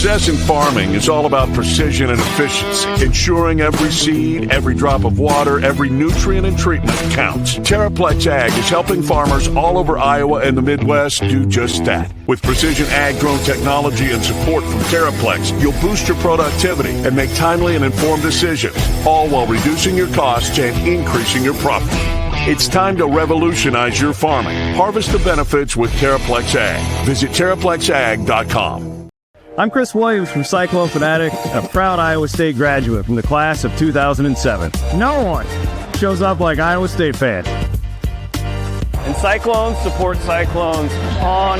Success in farming is all about precision and efficiency, ensuring every seed, every drop of water, every nutrient and treatment counts. Terraplex Ag is helping farmers all over Iowa and the Midwest do just that. With precision ag-grown technology and support from Terraplex, you'll boost your productivity and make timely and informed decisions, all while reducing your costs and increasing your profit. It's time to revolutionize your farming. Harvest the benefits with Terraplex Ag. Visit TerraplexAg.com. I'm Chris Williams from Cyclone Fanatic, and a proud Iowa State graduate from the class of 2007. No one shows up like Iowa State fans. And Cyclones support Cyclones on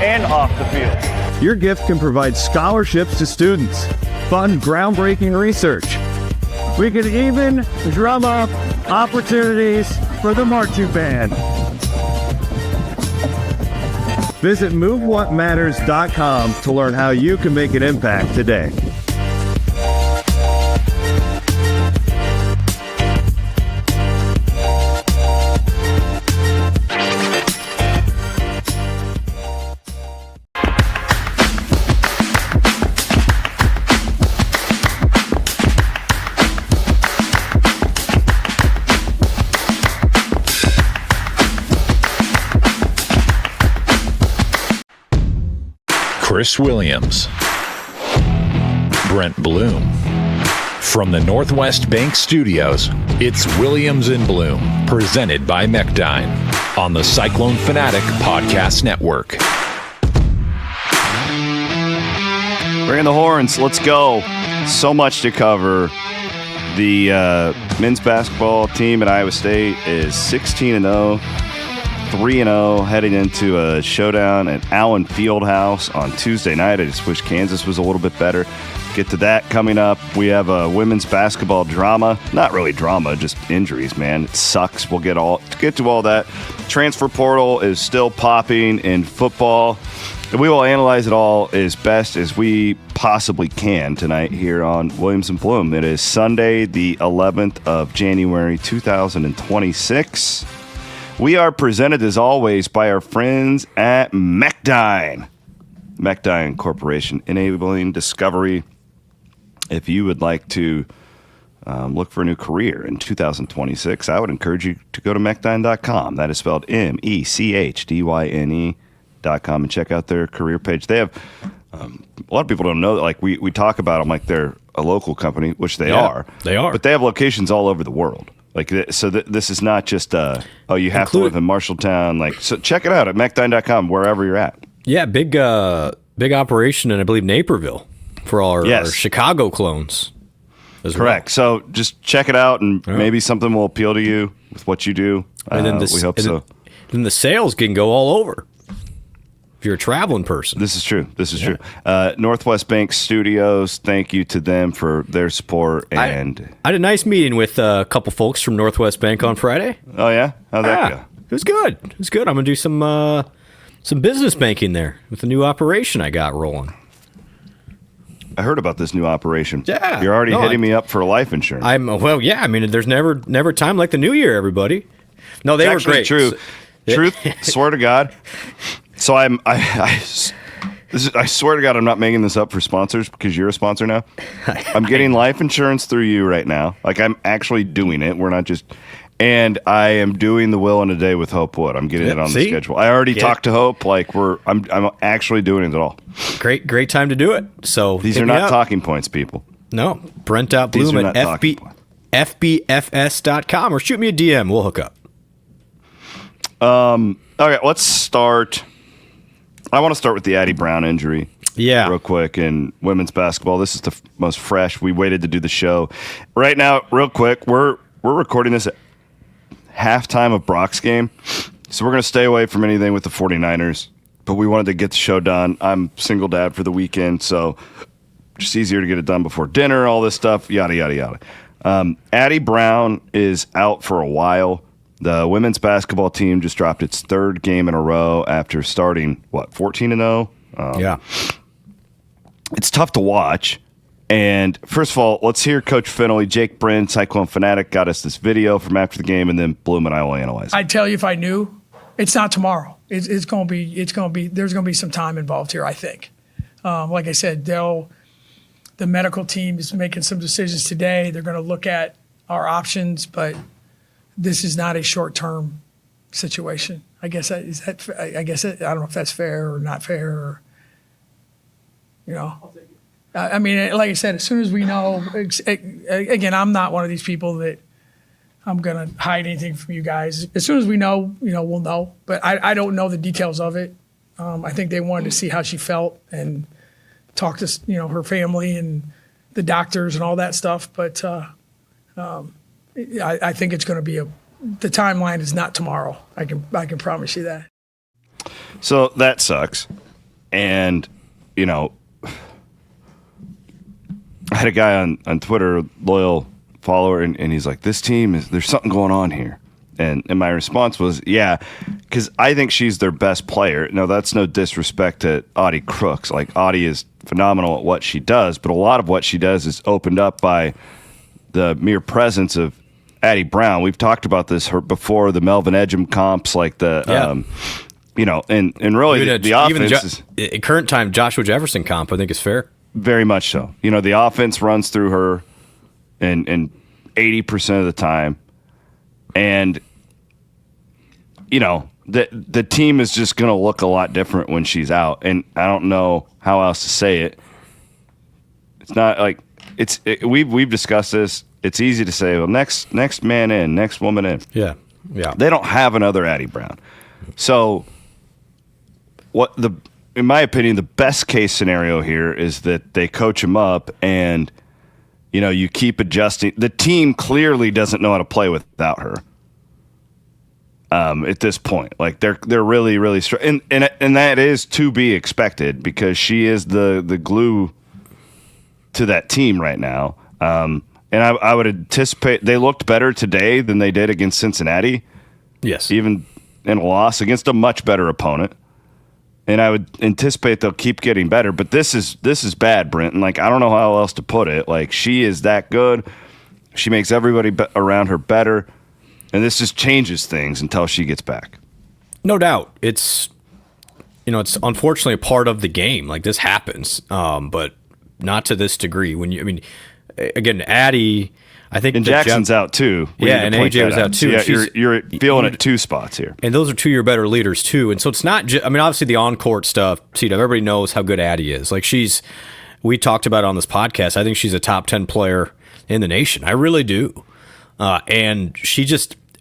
and off the field. Your gift can provide scholarships to students, fund groundbreaking research. We can even drum up opportunities for the marching band. Visit MoveWhatMatters.com to learn how you can make an impact today. Chris Williams, Brent Blum. From the Northwest Bank Studios, it's Williams and Blum, presented by Mechdyne on the Cyclone Fanatic Podcast Network. Bring the horns. Let's go. So much to cover. The men's basketball team at Iowa State is 16-0. 3-0 heading into a showdown at Allen Fieldhouse on Tuesday night. I just wish Kansas was a little bit better. Get to that coming up. We have a women's basketball drama. Not really drama, just injuries, man. It sucks. We'll get to all that. Transfer portal is still popping in football. And we will analyze it all as best as we possibly can tonight here on Williams and Blum. It is Sunday, the 11th of January, 2026. We are presented, as always, by our friends at Mechdyne. Mechdyne Corporation, enabling discovery. If you would like to look for a new career in 2026, I would encourage you to go to Mechdyne.com. That is spelled MECHDYNE.com and check out their career page. They have, a lot of people don't know that, like we talk about them like they're a local company, which they are. They are. But they have locations all over the world. Like, so this is not just, you have to live in Marshalltown. Like, so check it out at Mechdyne.com, wherever you're at. Yeah, big operation in, I believe, Naperville for all our Chicago clones. Correct. Well. So just check it out, and maybe something will appeal to you with what you do. And then we hope so. Then the sales can go all over if you're a traveling person. This is true. True. Northwest Bank Studios, thank you to them for their support. And I had a nice meeting with a couple folks from Northwest Bank on Friday. Oh, yeah? How'd that go? It was good. I'm going to do some business banking there with the new operation I got rolling. I heard about this new operation. Yeah. You're already hitting me up for life insurance. I mean, there's never time like the new year, everybody. No, they were great. True. Truth, swear to God. So I swear to God, I'm not making this up for sponsors because you're a sponsor now. I'm getting life insurance through you right now. Like, I'm actually doing it. We're not just, and I am doing the Will in a Day with Hope Wood. I'm getting it on the schedule. I already talked to Hope. Like, I'm actually doing it all. Great time to do it. So these are not talking points, people. No, Brent.Blum at FBFS.com or shoot me a DM. We'll hook up. Okay, let's start. I want to start with the Addy Brown injury. Yeah. Real quick in women's basketball. This is the most fresh. We waited to do the show. Right now, real quick, we're recording this at halftime of Brock's game. So we're going to stay away from anything with the 49ers. But we wanted to get the show done. I'm single dad for the weekend, so just easier to get it done before dinner, all this stuff, yada, yada, yada. Addy Brown is out for a while. The women's basketball team just dropped its third game in a row after starting, 14-0? Yeah. It's tough to watch. And first of all, let's hear Coach Finley. Jake Bryn, Cyclone Fanatic, got us this video from after the game, and then Blum and I will analyze it. I'd tell you if I knew. It's not tomorrow. It's going to be. There's going to be some time involved here, I think. Like I said, the medical team is making some decisions today. They're going to look at our options, but this is not a short-term situation. I guess I don't know if that's fair or not fair, or, you know. I mean, like I said, as soon as we know, again, I'm not one of these people that I'm going to hide anything from you guys. As soon as we know, we'll know. But I don't know the details of it. I think they wanted to see how she felt and talk to, her family and the doctors and all that stuff. But I think it's going to be the timeline is not tomorrow. I can promise you that. So that sucks. And, I had a guy on Twitter, loyal follower, and he's like, this team, there's something going on here. And my response was, yeah, because I think she's their best player. No, that's no disrespect to Addy Crooks. Like, Addy is phenomenal at what she does, but a lot of what she does is opened up by the mere presence of Addy Brown. We've talked about this before, the Melvin Edgem comps, like the, and really even the offense is... At current time, Joshua Jefferson comp, I think, is fair. Very much so. The offense runs through her in 80% of the time. And, the team is just going to look a lot different when she's out. And I don't know how else to say it. It's not like we've discussed this. It's easy to say, well, next man in, next woman in. Yeah. They don't have another Addy Brown. So in my opinion, the best case scenario here is that they coach him up and, you keep adjusting. The team clearly doesn't know how to play without her. At this point, like they're really, really strong, and that is to be expected because she is the glue to that team right now. And I would anticipate they looked better today than they did against Cincinnati. Yes, even in a loss against a much better opponent. And I would anticipate they'll keep getting better, but this is bad, Brent. And like I don't know how else to put it. Like she is that good. She makes everybody around her better, and this just changes things until she gets back. No doubt, it's unfortunately a part of the game. Like this happens, but not to this degree. Again, Addy. I think and Jackson's out too. And AJ was out too. So you're feeling at two spots here. And those are two of your better leaders too. And so it's not just, obviously the on-court stuff, everybody knows how good Addy is. Like we talked about it on this podcast. I think she's a top 10 player in the nation. I really do. And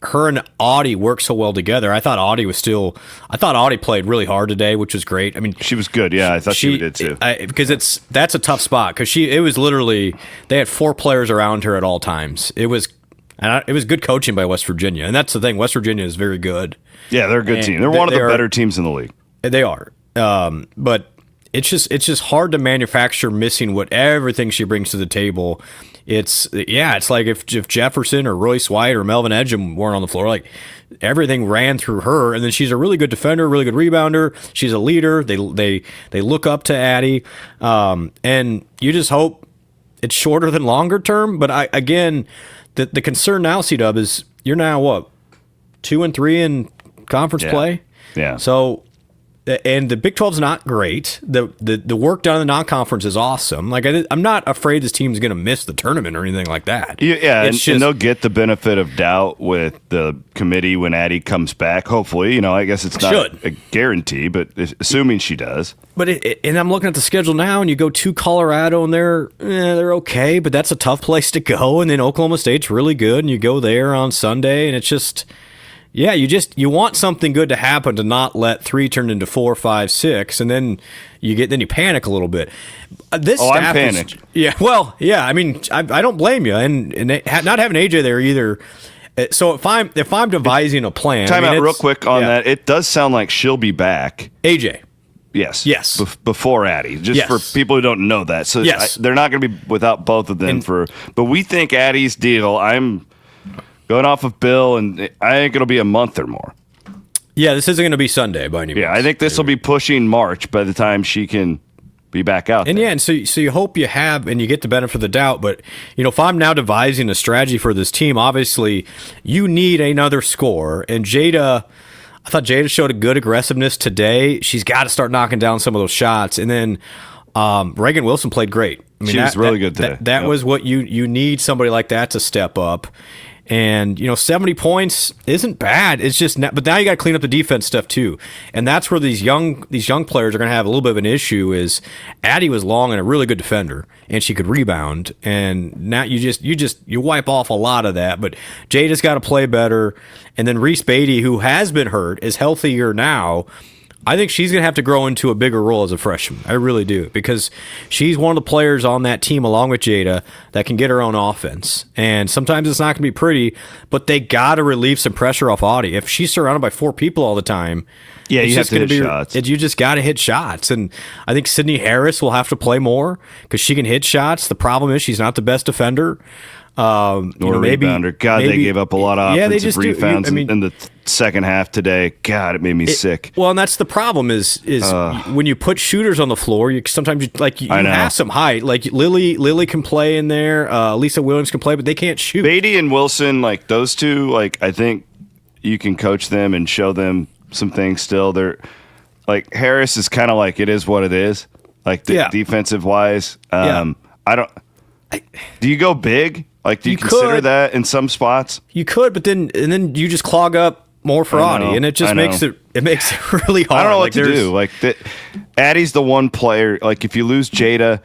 her and Addy work so well together. I thought Addy played really hard today, which was great. She was good. Yeah, I thought she did too. Because that's a tough spot because it was literally they had 4 players around her at all times. It was good coaching by West Virginia, and that's the thing. West Virginia is very good. Yeah, they're a good team. They're one of the better teams in the league. They are, but it's just hard to manufacture missing everything she brings to the table. It's like if Jefferson or Royce White or Melvin Edgem weren't on the floor, like everything ran through her, and then she's a really good defender, really good rebounder. She's a leader. They look up to Addy, and you just hope it's shorter than longer term. But the concern now, C-Dub, is you're now what 2-3 in conference play. Yeah. So. And the Big 12's not great. The work done in the non-conference is awesome. Like I'm not afraid this team's going to miss the tournament or anything like that. Yeah, and they'll get the benefit of doubt with the committee when Addy comes back. Hopefully, I guess it's not a guarantee, but assuming she does. But and I'm looking at the schedule now, and you go to Colorado, and they're okay, but that's a tough place to go. And then Oklahoma State's really good, and you go there on Sunday, and it's just. Yeah, you want something good to happen to not let 3 turn into 4, 5, 6, and then you panic a little bit. I'm panicked. I don't blame you, and not having AJ there either. So if I'm devising a plan, time out real quick on that. It does sound like she'll be back. AJ. Yes. Before Addy, for people who don't know that. So they're not going to be without both of them but we think Addy's deal. I'm going off of Bill, and I think it'll be a month or more. Yeah, this isn't going to be Sunday by any means. Yeah, I think this will be pushing March by the time she can be back out there. And so you hope you have, and you get the benefit of the doubt. But if I'm now devising a strategy for this team, obviously you need another scorer. And I thought Jada showed a good aggressiveness today. She's got to start knocking down some of those shots. And then Reagan Wilson played great. I mean, She was really good today. That was what you need, somebody like that to step up. And 70 points isn't bad. It's just, but now you got to clean up the defense stuff too. And that's where these young players are going to have a little bit of an issue. Is Addy was long and a really good defender, and she could rebound. And now you wipe off a lot of that. But Jada's got to play better. And then Reese Beatty, who has been hurt, is healthier now. I think she's going to have to grow into a bigger role as a freshman. I really do, because she's one of the players on that team along with Jada that can get her own offense. And sometimes it's not going to be pretty, but they got to relieve some pressure off Audie. If she's surrounded by 4 people all the time, yeah, you have to hit shots. You just got to hit shots. And I think Sydney Harris will have to play more because she can hit shots. The problem is she's not the best defender. Rebounder. God, they gave up a lot of offensive rebounds in the second half today. God, it made me sick. Well, and that's the problem is when you put shooters on the floor, you sometimes you have some height. Like Lily can play in there. Lisa Williams can play, but they can't shoot. Beatty and Wilson, like those two, like I think you can coach them and show them some things still. They're like Harris is kind of like it is what it is. Like defensive wise, I don't. Do you go big? Like, do you consider that in some spots? You could, but then you just clog up more for Audie, and it just makes it really hard. I don't know what to do. Like, Addie's the one player. Like, if you lose Jada,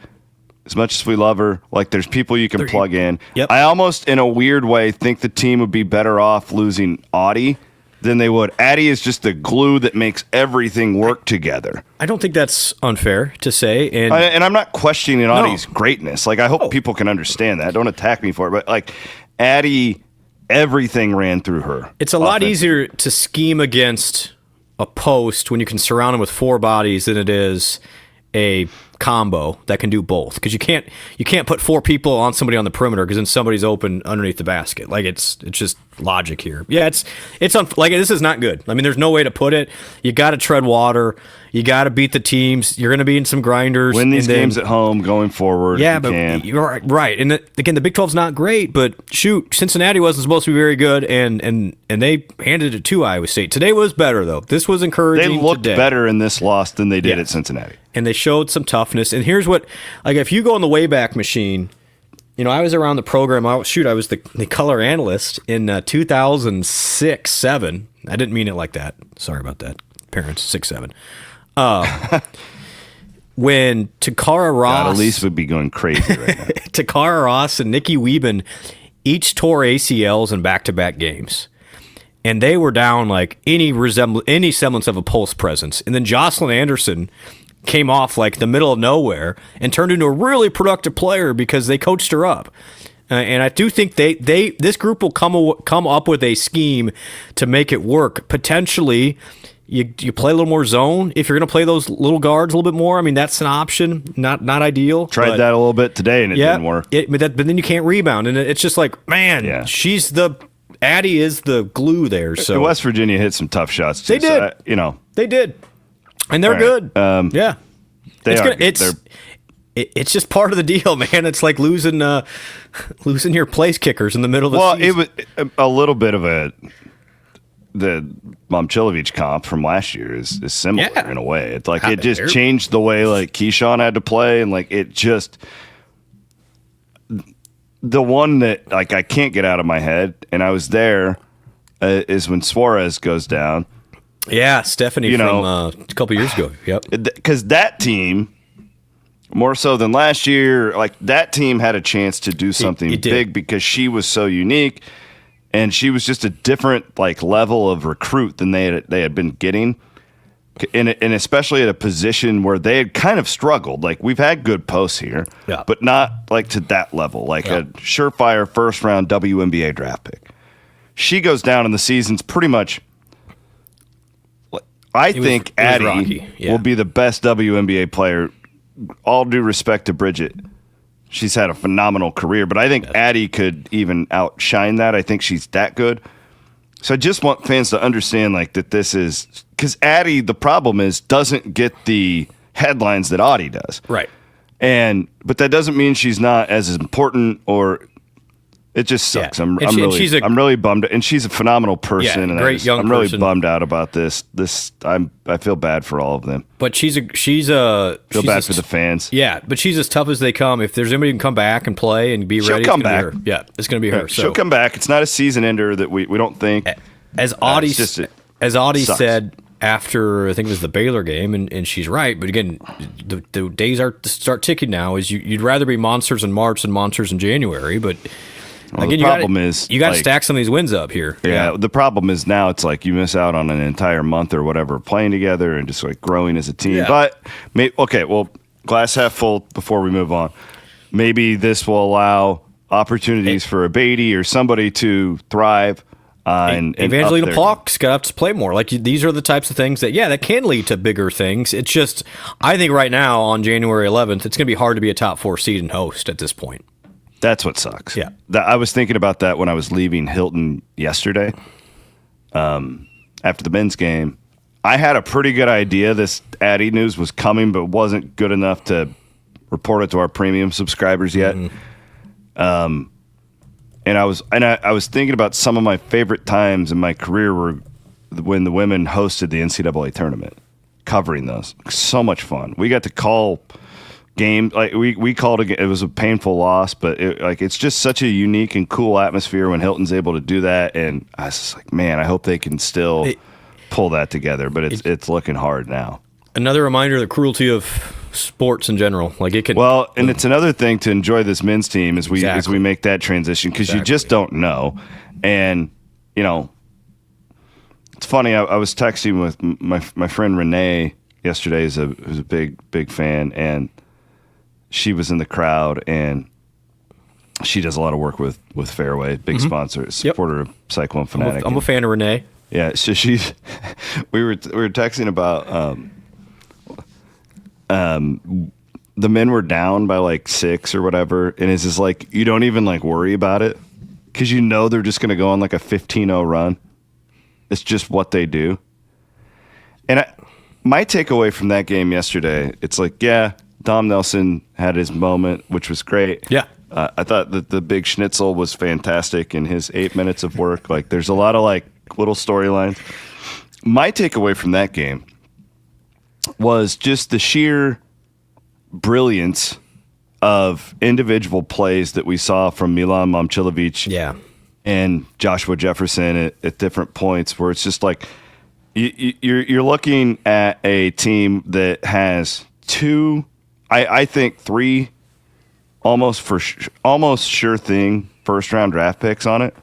as much as we love her, like, there's people you can plug in. Yep. I almost, in a weird way, think the team would be better off losing Audie than they would. Addy is just the glue that makes everything work together. I don't think that's unfair to say. And I'm not questioning Audie's greatness. Like, I hope people can understand that. Don't attack me for it. But, like, Addy, everything ran through her. It's a lot easier to scheme against a post when you can surround them with 4 bodies than it is a combo that can do both, because you can't put 4 people on somebody on the perimeter because then somebody's open underneath the basket. Like it's just logic here. Yeah, like this is not good. I mean, there's no way to put it. You got to tread water. You got to beat the teams. You're going to be in some grinders. Win these games at home going forward. Yeah, but you're right. And again, the Big 12's not great, but shoot, Cincinnati wasn't supposed to be very good, and they handed it to Iowa State. Today was better though. This was encouraging. They looked better in this loss than they did at Cincinnati. And they showed some toughness. And here's what, like, if you go on the Wayback Machine, I was around the program. I was the color analyst in 2006-7. I didn't mean it like that. Sorry about that, parents. 6-7. When Takara Ross, Elise would be going crazy right now. Takara Ross and Nikki Wieben each tore ACLs in back-to-back games. And they were down like any semblance of a pulse presence. And then Jocelyn Anderson came off like the middle of nowhere and turned into a really productive player because they coached her up. And I do think this group will come up with a scheme to make it work. Potentially, you play a little more zone if you're going to play those little guards a little bit more. I mean, that's an option. Not ideal. Tried that a little bit today and it didn't work. But then you can't rebound, and it's just like, man, Addy is the glue there. So West Virginia hit some tough shots too. They did. They did. And they're good. They are. It's just part of the deal, man. It's like losing your place kickers in the middle of the season. Well, it was a little bit of the Momcilovic comp from last year is similar in a way. It's like it just changed the way like Keyshawn had to play, and like it just the one that like I can't get out of my head, and I was there is when Suarez goes down. Yeah, Stephanie from a couple years ago. Yep. Because that team, more so than last year, like that team had a chance to do something big because she was so unique, and she was just a different like level of recruit than they had been getting, and especially at a position where they had kind of struggled. Like we've had good posts here, but not like to that level, like a surefire first round WNBA draft pick. She goes down in the season's pretty much. I think Addy will be the best WNBA player. All due respect to Bridget. She's had a phenomenal career, but I think Addy could even outshine that. I think she's that good. So I just want fans to understand like that this is because Addy, the problem is, doesn't get the headlines that Audie does. Right. But that doesn't mean she's not as important or It just sucks. Yeah. I'm she's really bummed, and she's a phenomenal person. And great young I'm really person. bummed out about this. I feel bad for all of them. But she's Feel bad for the fans. Yeah, but she's as tough as they come. If there's anybody who can come back and play and be She'll ready, come it's gonna back. be her. Yeah, it's going to be her. She'll come back. It's not a season ender that we don't think. As Addy sucks. said after I think it was the Baylor game, and she's right. But again, the days start ticking now. Is you'd rather be monsters in March than monsters in January, but. Well, Again, the problem is you got to like, stack some of these wins up here. Yeah, the problem is now it's like you miss out on an entire month or whatever playing together and just like growing as a team. Yeah. But glass half full before we move on. Maybe this will allow opportunities for a Beatty or somebody to thrive. And Evangelina Polk's got to play more. Like these are the types of things that can lead to bigger things. It's just I think right now on January 11th, it's going to be hard to be a top 4 seed and host at this point. That's what sucks. Yeah. I was thinking about that when I was leaving Hilton yesterday after the men's game. I had a pretty good idea this Addy news was coming, but wasn't good enough to report it to our premium subscribers yet. And I was thinking about some of my favorite times in my career were when the women hosted the NCAA tournament, covering those. So much fun. We got to call game like we called it was a painful loss, but it's just such a unique and cool atmosphere when Hilton's able to do that, and I was just like, man, I hope they can still pull that together, but it's looking hard now. Another reminder of the cruelty of sports in general. Like it can and it's another thing to enjoy this men's team as we make that transition, because you just don't know. And it's funny, I was texting with my friend Renee yesterday, who's a big fan, and she was in the crowd, and she does a lot of work with Fairway, big sponsor, supporter of Cyclone Fanatic. I'm a fan of Renee. Yeah, so we were texting about the men were down by like 6 or whatever, and it's just like you don't even like worry about it because they're just going to go on like a 15-0 run. It's just what they do. And my takeaway from that game yesterday, it's like, yeah, Dom Nelson had his moment, which was great. Yeah. I thought that the big schnitzel was fantastic in his 8 minutes of work. Like, there's a lot of like little storylines. My takeaway from that game was just the sheer brilliance of individual plays that we saw from Milan Momcilovic and Joshua Jefferson at different points, where it's just like you're looking at a team that has two, I think 3 almost sure thing first round draft picks on it,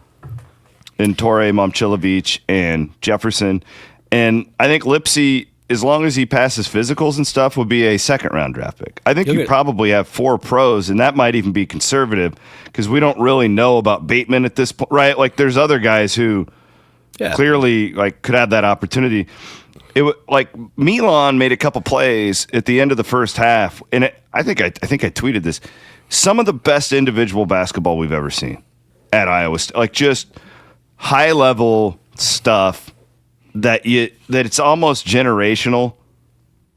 in Torrey, Momcilovic, and Jefferson. And I think Lipsy, as long as he passes physicals and stuff, would be a second-round draft pick. I think you probably have 4 pros, and that might even be conservative because we don't really know about Bateman at this point, right? Like, there's other guys who clearly like could have that opportunity. Like Milan made a couple plays at the end of the first half, and I think I tweeted this. Some of the best individual basketball we've ever seen at Iowa State, like just high-level stuff. That it's almost generational,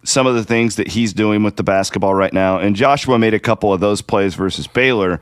some of the things that he's doing with the basketball right now. And Joshua made a couple of those plays versus Baylor,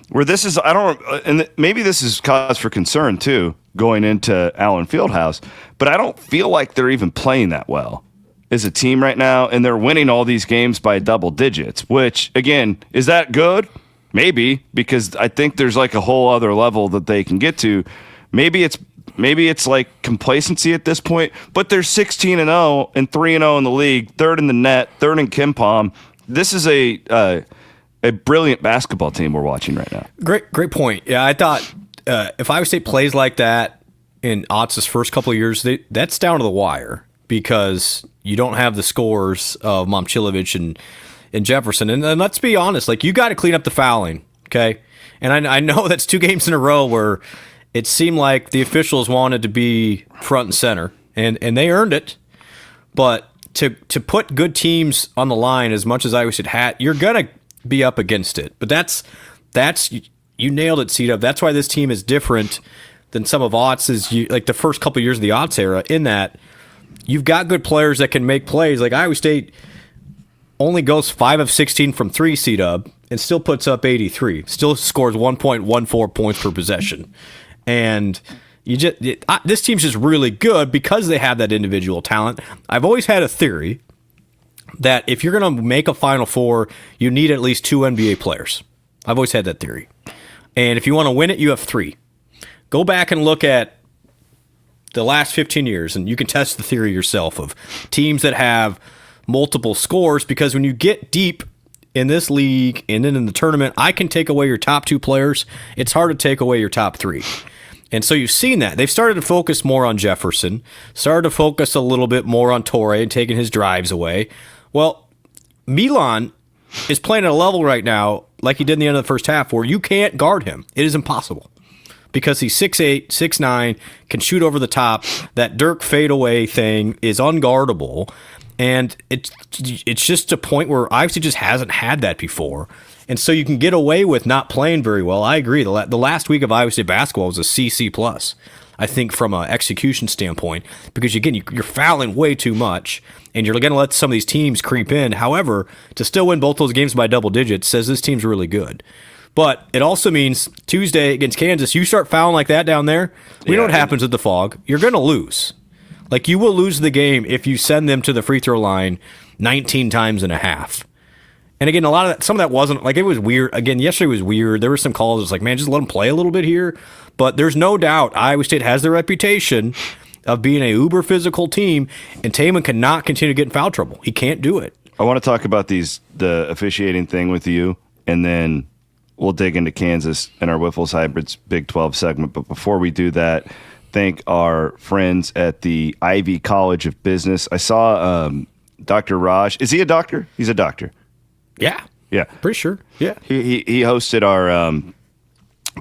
where this is, and maybe this is cause for concern too, going into Allen Fieldhouse, but I don't feel like they're even playing that well as a team right now, and they're winning all these games by double digits, which, again, is that good? Maybe, because I think there's like a whole other level that they can get to. Maybe it's like complacency at this point, but they're 16-0 and 3-0 in the league, third in the net, third in KenPom. This is a brilliant basketball team we're watching right now. Great point. Yeah, I thought if Iowa State plays like that in Otz's first couple of years, that's down to the wire because you don't have the scores of Momcilovic and Jefferson. And let's be honest, like you got to clean up the fouling, okay? And I know that's 2 games in a row where it seemed like the officials wanted to be front and center, and they earned it. But to put good teams on the line as much as Iowa State had, you're gonna be up against it. But that's you nailed it, C-Dub. That's why this team is different than some of Otz's, like the first couple of years of the Otz era, in that you've got good players that can make plays. Like Iowa State only goes 5 of 16 from 3, C-Dub, and still puts up 83, still scores 1.14 points per possession. And this team's just really good because they have that individual talent. I've always had a theory that if you're going to make a Final Four, you need at least 2 NBA players. I've always had that theory. And if you want to win it, you have 3. Go back and look at the last 15 years, and you can test the theory yourself of teams that have multiple scores, because when you get deep in this league and then in the tournament, I can take away your top 2 players. It's hard to take away your top 3. And so you've seen that. They've started to focus more on Jefferson, started to focus a little bit more on Torre and taking his drives away. Well, Milan is playing at a level right now, like he did in the end of the first half, where you can't guard him. It is impossible. Because he's 6'8", 6'9", can shoot over the top. That Dirk fadeaway thing is unguardable. And it's just a point where Iowa just hasn't had that before. And so you can get away with not playing very well. I agree. The last week of Iowa State basketball was a CC+, I think, from an execution standpoint. Because, again, you're fouling way too much, and you're going to let some of these teams creep in. However, to still win both those games by double digits says this team's really good. But it also means Tuesday against Kansas, you start fouling like that down there, we know what happens with the fog. You're going to lose. Like, you will lose the game if you send them to the free throw line 19 times and a half. And again, some of that wasn't, like, it was weird. Again, yesterday was weird. There were some calls. It's like, man, just let them play a little bit here. But there's no doubt Iowa State has the reputation of being a uber physical team, and Taman cannot continue to get in foul trouble. He can't do it. I want to talk about the officiating thing with you, and then we'll dig into Kansas and our Wiffles Hybrids Big 12 segment. But before we do that, thank our friends at the Ivy College of Business. I saw Dr. Raj. Is he a doctor? He's a doctor. Yeah. Yeah. Pretty sure. Yeah. He hosted our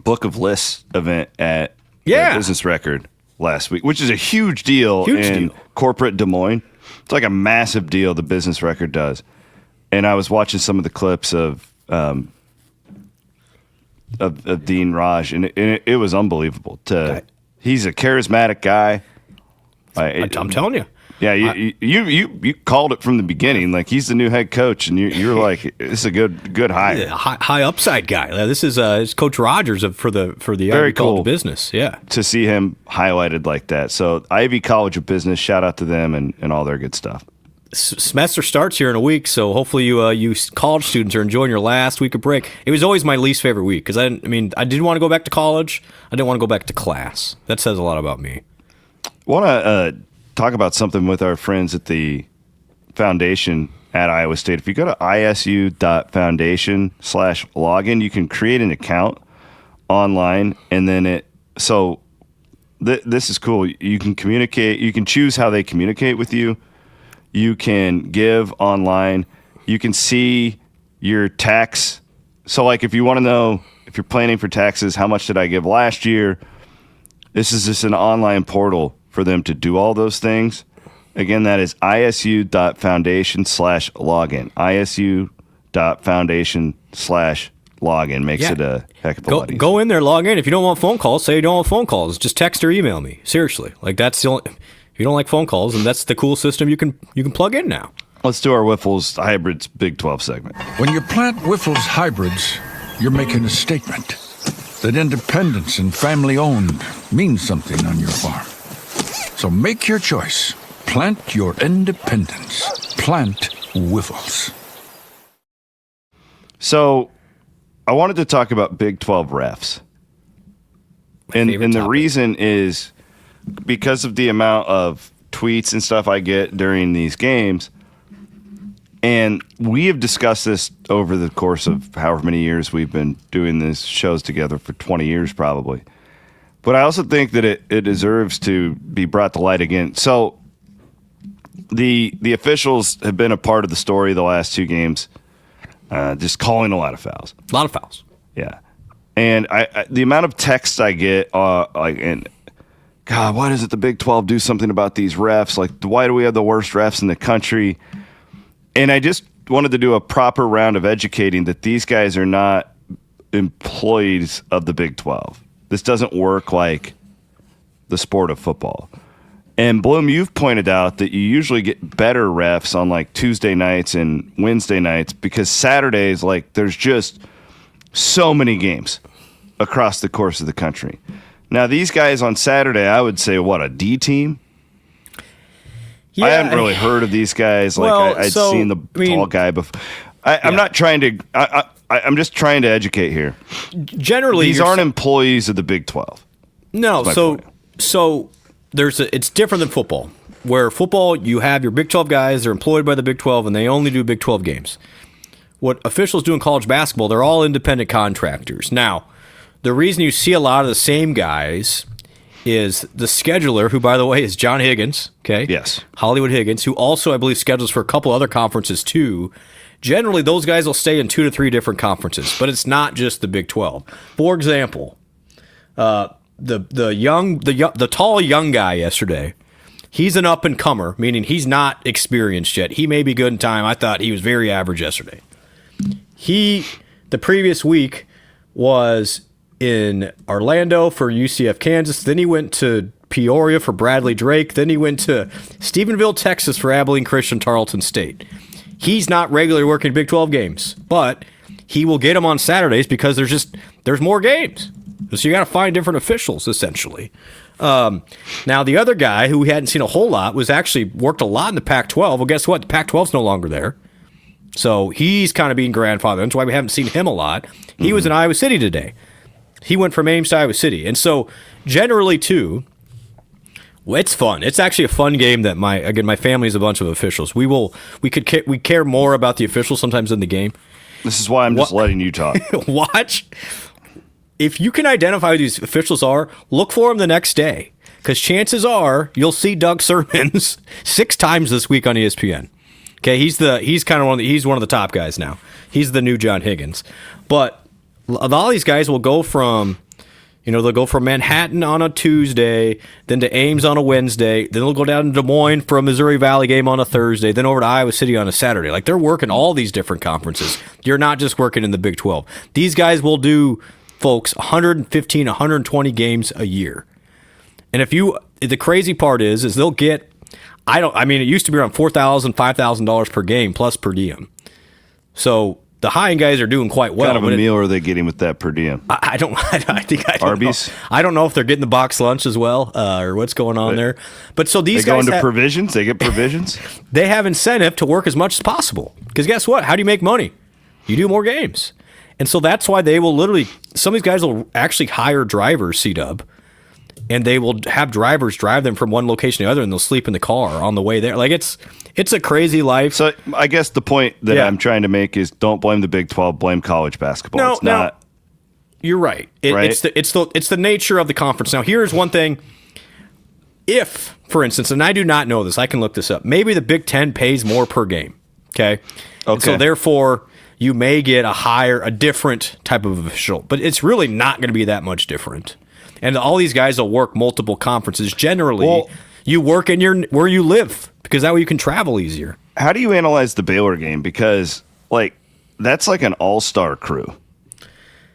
Book of Lists event at Business Record last week, which is a huge deal in corporate Des Moines. It's like a massive deal the Business Record does. And I was watching some of the clips of Dean Raj, and it was unbelievable. He's a charismatic guy. I'm telling you. Yeah, you called it from the beginning. Like, he's the new head coach, and you're like, it's a good hire. Yeah, high upside guy. This is Coach Rogers for the Very cool business. Yeah, to see him highlighted like that. So Ivy College of Business, shout out to them and all their good stuff. Semester starts here in a week, so hopefully you college students are enjoying your last week of break. It was always my least favorite week because I didn't want to go back to college. I didn't want to go back to class. That says a lot about me. I want to talk about something with our friends at the foundation at Iowa State. If you go to isu.foundation/login, you can create an account online, and then this is cool. You can communicate. You can choose how they communicate with you. You can give online. You can see your tax. So, like, if you want to know, if you're planning for taxes, how much did I give last year? This is just an online portal for them to do all those things. Again, that is isu.foundation/login. isu.foundation/login makes it a heck of a lot easier. Go in there, log in. If you don't want phone calls, say you don't want phone calls. Just text or email me. Seriously. Like, that's the only... If you don't like phone calls, and that's the cool system you can plug in now. Let's do our Wiffles Hybrids Big 12 segment. When you plant Wiffles Hybrids, you're making a statement that independence and family-owned means something on your farm. So make your choice. Plant your independence. Plant Wiffles. So I wanted to talk about Big 12 refs. And the reason is because of the amount of tweets and stuff I get during these games. And we have discussed this over the course of however many years we've been doing these shows together, for 20 years probably. But I also think that it deserves to be brought to light again. So the officials have been a part of the story the last 2 games, just calling a lot of fouls. A lot of fouls. Yeah. And I the amount of texts I get, and God, why doesn't the Big 12 do something about these refs? Like, why do we have the worst refs in the country? And I just wanted to do a proper round of educating that these guys are not employees of the Big 12. This doesn't work like the sport of football. And Bloom, you've pointed out that you usually get better refs on like Tuesday nights and Wednesday nights because Saturdays, like, there's just so many games across the course of the country. Now, these guys on Saturday, I would say, what, a D team? Yeah, I hadn't really heard of these guys. Like, well, I'd seen the tall guy before. I'm not trying to. I'm just trying to educate here. Generally, these aren't employees of the Big 12. No, so it's different than football. Where football, you have your Big 12 guys, they're employed by the Big 12, and they only do Big 12 games. What officials do in college basketball, they're all independent contractors. Now, the reason you see a lot of the same guys is the scheduler, who, by the way, is John Higgins. Okay, yes, Hollywood Higgins, who also, I believe, schedules for a couple other conferences too. Generally, those guys will stay in 2 to 3 different conferences, but it's not just the Big 12. For example, the tall young guy yesterday, he's an up and comer, meaning he's not experienced yet. He may be good in time. I thought he was very average yesterday. The previous week was in Orlando for UCF Kansas. Then he went to Peoria for Bradley Drake. Then he went to Stephenville, Texas for Abilene Christian Tarleton State. He's not regularly working Big 12 games, but he will get them on Saturdays because there's more games. So you got to find different officials, essentially. Now, the other guy who we hadn't seen a whole lot was actually worked a lot in the Pac-12. Well, guess what? The Pac-12's no longer there. So he's kind of being grandfathered. That's why we haven't seen him a lot. He was in Iowa City today. He went from Ames to Iowa City. And so generally, too, it's fun. It's actually a fun game that my family is a bunch of officials. We care more about the officials sometimes than the game. This is why I'm just letting you talk. Watch. If you can identify who these officials are, look for them the next day. Because chances are you'll see Doug Sermons 6 times this week on ESPN. Okay, he's one of the top guys now. He's the new John Higgins. But all these guys will go from, they'll go from Manhattan on a Tuesday, then to Ames on a Wednesday, then they'll go down to Des Moines for a Missouri Valley game on a Thursday, then over to Iowa City on a Saturday. Like, they're working all these different conferences. You're not just working in the Big 12. These guys will do, folks, 115, 120 games a year. And the crazy part is they'll get, it used to be around $4,000, $5,000 per game plus per diem. So the high-end guys are doing quite well. What kind of a meal are they getting with that per diem? I don't Arby's? know. I don't know if they're getting the box lunch as well or what's going on there. But so these guys go into provisions? They get provisions? They have incentive to work as much as possible. Because guess what? How do you make money? You do more games. And so that's why they will some of these guys will actually hire drivers, C-Dub, and they will have drivers drive them from one location to the other, and they'll sleep in the car on the way there. Like, it's a crazy life. So I guess the point that I'm trying to make is don't blame the Big 12, blame college basketball. No, you're right. It's the nature of the conference. Now, here's one thing. If, for instance, and I do not know this, I can look this up, maybe the Big 10 pays more per game. Okay. And so therefore, you may get a different type of official, but it's really not going to be that much different. And all these guys will work multiple conferences. Generally, you work in where you live because that way you can travel easier. How do you analyze the Baylor game? Because that's like an all-star crew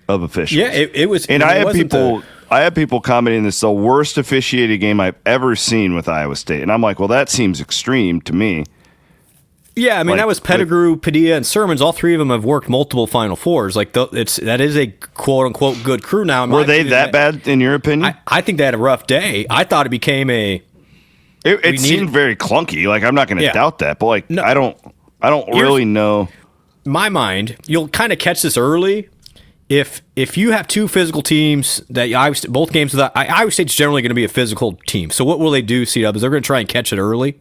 of officials. Yeah, it was. And I have people commenting this is the worst officiated game I've ever seen with Iowa State, and I'm like, well, that seems extreme to me. Yeah, I mean, that was Pettigrew, Padilla, and Sermons. All 3 of them have worked multiple Final Fours. That is a quote-unquote good crew now. Were they that bad, in your opinion? I think they had a rough day. I thought it became It seemed very clunky. Like, I'm not going to doubt that, but no, I don't really know. My mind, you'll kind of catch this early. If you have 2 physical teams that both games, Iowa State's generally going to be a physical team. So what will they do, C-Dub, is they're going to try and catch it early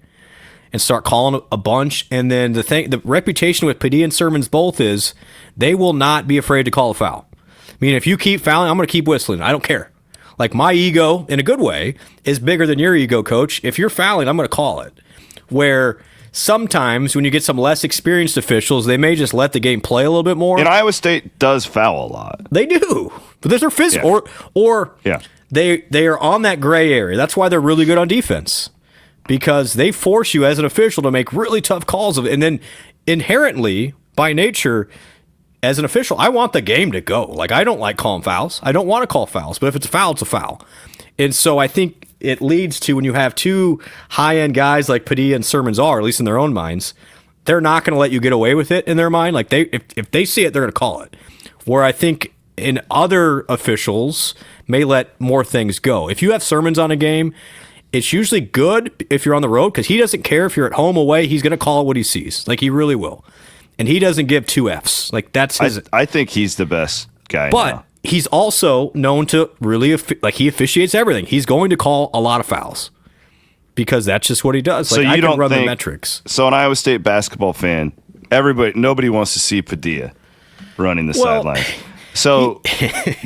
and start calling a bunch. And then the reputation with Padilla and Sermons both is they will not be afraid to call a foul. I mean, if you keep fouling, I'm going to keep whistling. I don't care. Like, my ego, in a good way, is bigger than your ego, coach. If you're fouling, I'm going to call it. Where sometimes when you get some less experienced officials, they may just let the game play a little bit more. And Iowa State does foul a lot. They do. But they're physical. Yeah. They are on that gray area. That's why they're really good on defense. Because they force you as an official to make really tough calls. And then inherently, by nature, as an official, I want the game to go. Like, I don't like calling fouls. I don't want to call fouls. But if it's a foul, it's a foul. And so I think it leads to when you have two high-end guys like Padilla and Sermons are, at least in their own minds, they're not going to let you get away with it in their mind. Like if they see it, they're going to call it. Where I think in other officials may let more things go. If you have Sermons on a game, it's usually good if you're on the road because he doesn't care if you're at home, away. He's going to call it what he sees. Like he really will. And he doesn't give two Fs. Like that's his. I think he's the best guy. But now. He's also known to really he officiates everything. He's going to call a lot of fouls because that's just what he does. So like, you I don't run think, the metrics. So an Iowa State basketball fan, nobody wants to see Padilla running the sideline. So,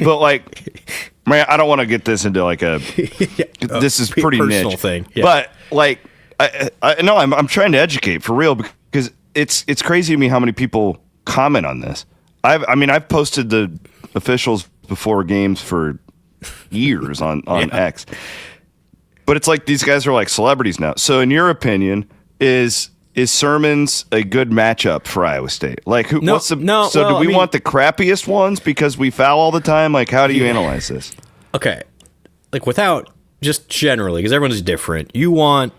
but like, man, I don't want to get this into like this is pretty personal niche thing. Yeah. But like, I know I'm trying to educate for real because it's crazy to me how many people comment on this. I've posted the officials before games for years on X, but it's like these guys are like celebrities now. So, in your opinion, is Sermons a good matchup for Iowa State? Like, do we want the crappiest ones because we foul all the time? Like, how do you analyze this? Okay, like without just generally, because everyone's different. You want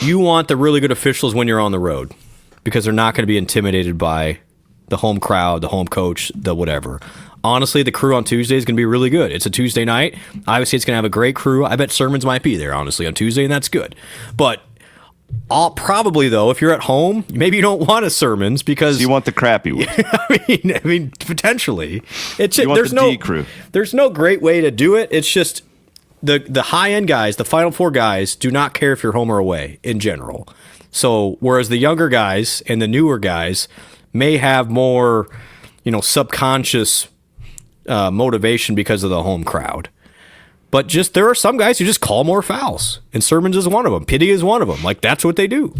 the really good officials when you're on the road because they're not going to be intimidated by the home crowd, the home coach, the whatever. Honestly, the crew on Tuesday is going to be really good. It's a Tuesday night. Iowa State's going to have a great crew. I bet Sermons might be there, honestly, on Tuesday, and that's good. But probably, though, if you're at home, maybe you don't want a Sermons because... So you want the crappy one. I mean, potentially. There's D crew. There's no great way to do it. It's just the high-end guys, the Final Four guys, do not care if you're home or away in general. So whereas the younger guys and the newer guys may have more, subconscious motivation because of the home crowd. But just there are some guys who just call more fouls, and Sermons is one of them. Padilla is one of them. Like that's what they do.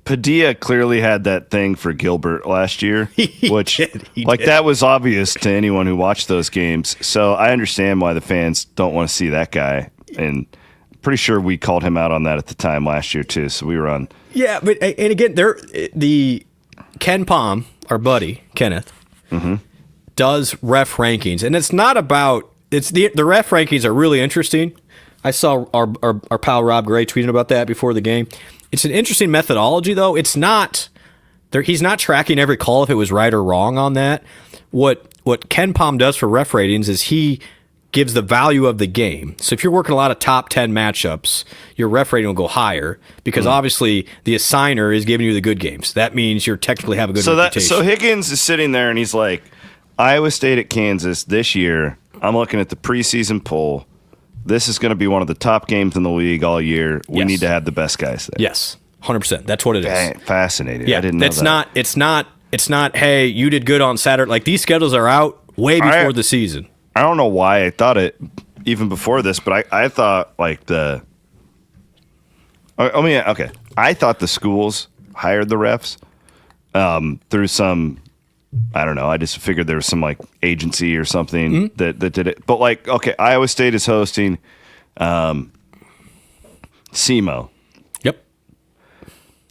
Padilla clearly had that thing for Gilbert last year, which did. That was obvious to anyone who watched those games. So I understand why the fans don't want to see that guy, and pretty sure we called him out on that at the time last year too. So we were on. Yeah, but and again, the Ken Palm, our buddy Kenneth, does ref rankings, and it's not about. It's the ref rankings are really interesting. I saw our pal Rob Gray tweeting about that before the game. It's an interesting methodology, though. It's not. He's not tracking every call if it was right or wrong on that. What Ken Palm does for ref ratings is he gives the value of the game. So if you're working a lot of top 10 matchups, your ref rating will go higher because obviously the assigner is giving you the good games. That means you technically have a good reputation. So Higgins is sitting there and he's like, Iowa State at Kansas this year. I'm looking at the preseason poll. This is going to be one of the top games in the league all year. We need to have the best guys there. Yes, 100%. That's what it is. Fascinating. Yeah, I didn't know that. It's not. Hey, you did good on Saturday. Like these schedules are out way before the season. I don't know why I thought it even before this, but I thought like the. Okay. I thought the schools hired the refs through some. I don't know. I just figured there was some like agency or something that did it. But like, okay, Iowa State is hosting SEMO. Yep.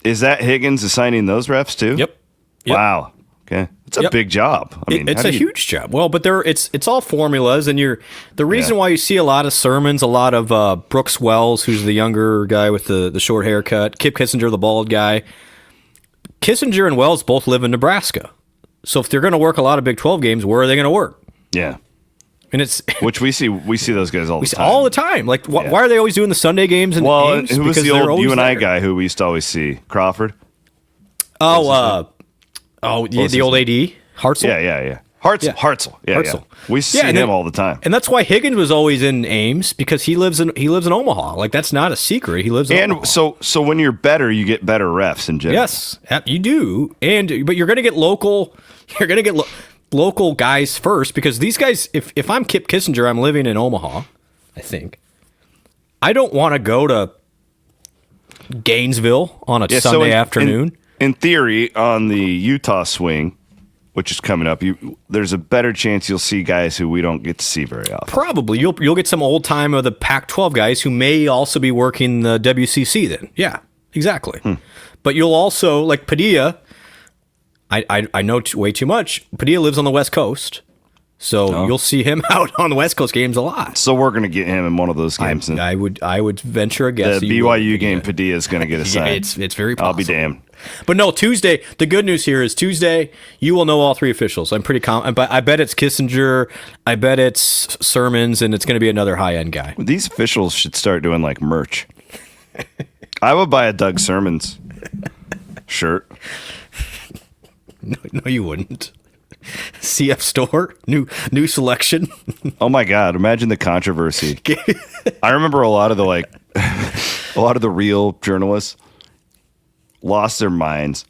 Is that Higgins assigning those refs too? Yep. Wow. Okay. It's a big job. I mean, it's a huge job. Well, but it's all formulas, and the reason why you see a lot of Sermons, a lot of Brooks Wells, who's the younger guy with the short haircut, Kip Kissinger, the bald guy. Kissinger and Wells both live in Nebraska. So if they're going to work a lot of Big 12 games, where are they going to work? Yeah. And it's which we see those guys all the time. All the time. Like why are they always doing the Sunday games and Ames? Who was the old UNI guy who we used to always see? Crawford? The old AD? Hartzell? Yeah. Hartzell. Yeah. We see him all the time. And that's why Higgins was always in Ames because he lives in Omaha. Like that's not a secret. He lives in Omaha. So when you're better, you get better refs in general. Yes, you do. But you're going to get local. You're going to get local guys first because these guys. If I'm Kip Kissinger, I'm living in Omaha. I think I don't want to go to Gainesville on a Sunday afternoon. In theory, on the Utah swing, which is coming up, there's a better chance you'll see guys who we don't get to see very often. Probably. You'll get some old time of the Pac-12 guys who may also be working the WCC then. Yeah, exactly. But you'll also, like Padilla, I know way too much. Padilla lives on the West Coast. So you'll see him out on the West Coast games a lot. So we're going to get him in one of those games. I would venture a guess. The BYU game, Padilla is going to get assigned. It's very possible. I'll be damned. But no, Tuesday, the good news here is Tuesday, you will know all three officials. I'm pretty confident. But I bet it's Kissinger, I bet it's Sermons, and it's going to be another high-end guy. These officials should start doing like merch. I would buy a Doug Sermons shirt. No, you wouldn't. CF store, new selection. Oh my God! Imagine the controversy. I remember a lot of the real journalists lost their minds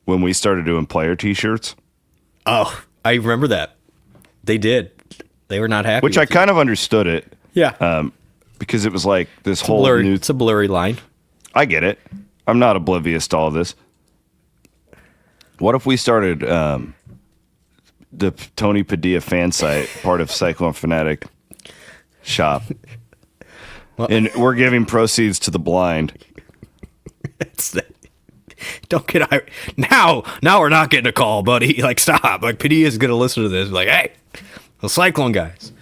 when we started doing player T-shirts. Oh, I remember that. They did. They were not happy. Which I kind of understood it. Yeah. Because it was like this whole new. It's a blurry line. I get it. I'm not oblivious to all this. What if we started the Tony Padilla fan site, part of Cyclone Fanatic shop, and we're giving proceeds to the blind? Don't get now. We're not getting a call, buddy. Like, stop. Like, Padilla's gonna listen to this. Like, hey, the Cyclone guys.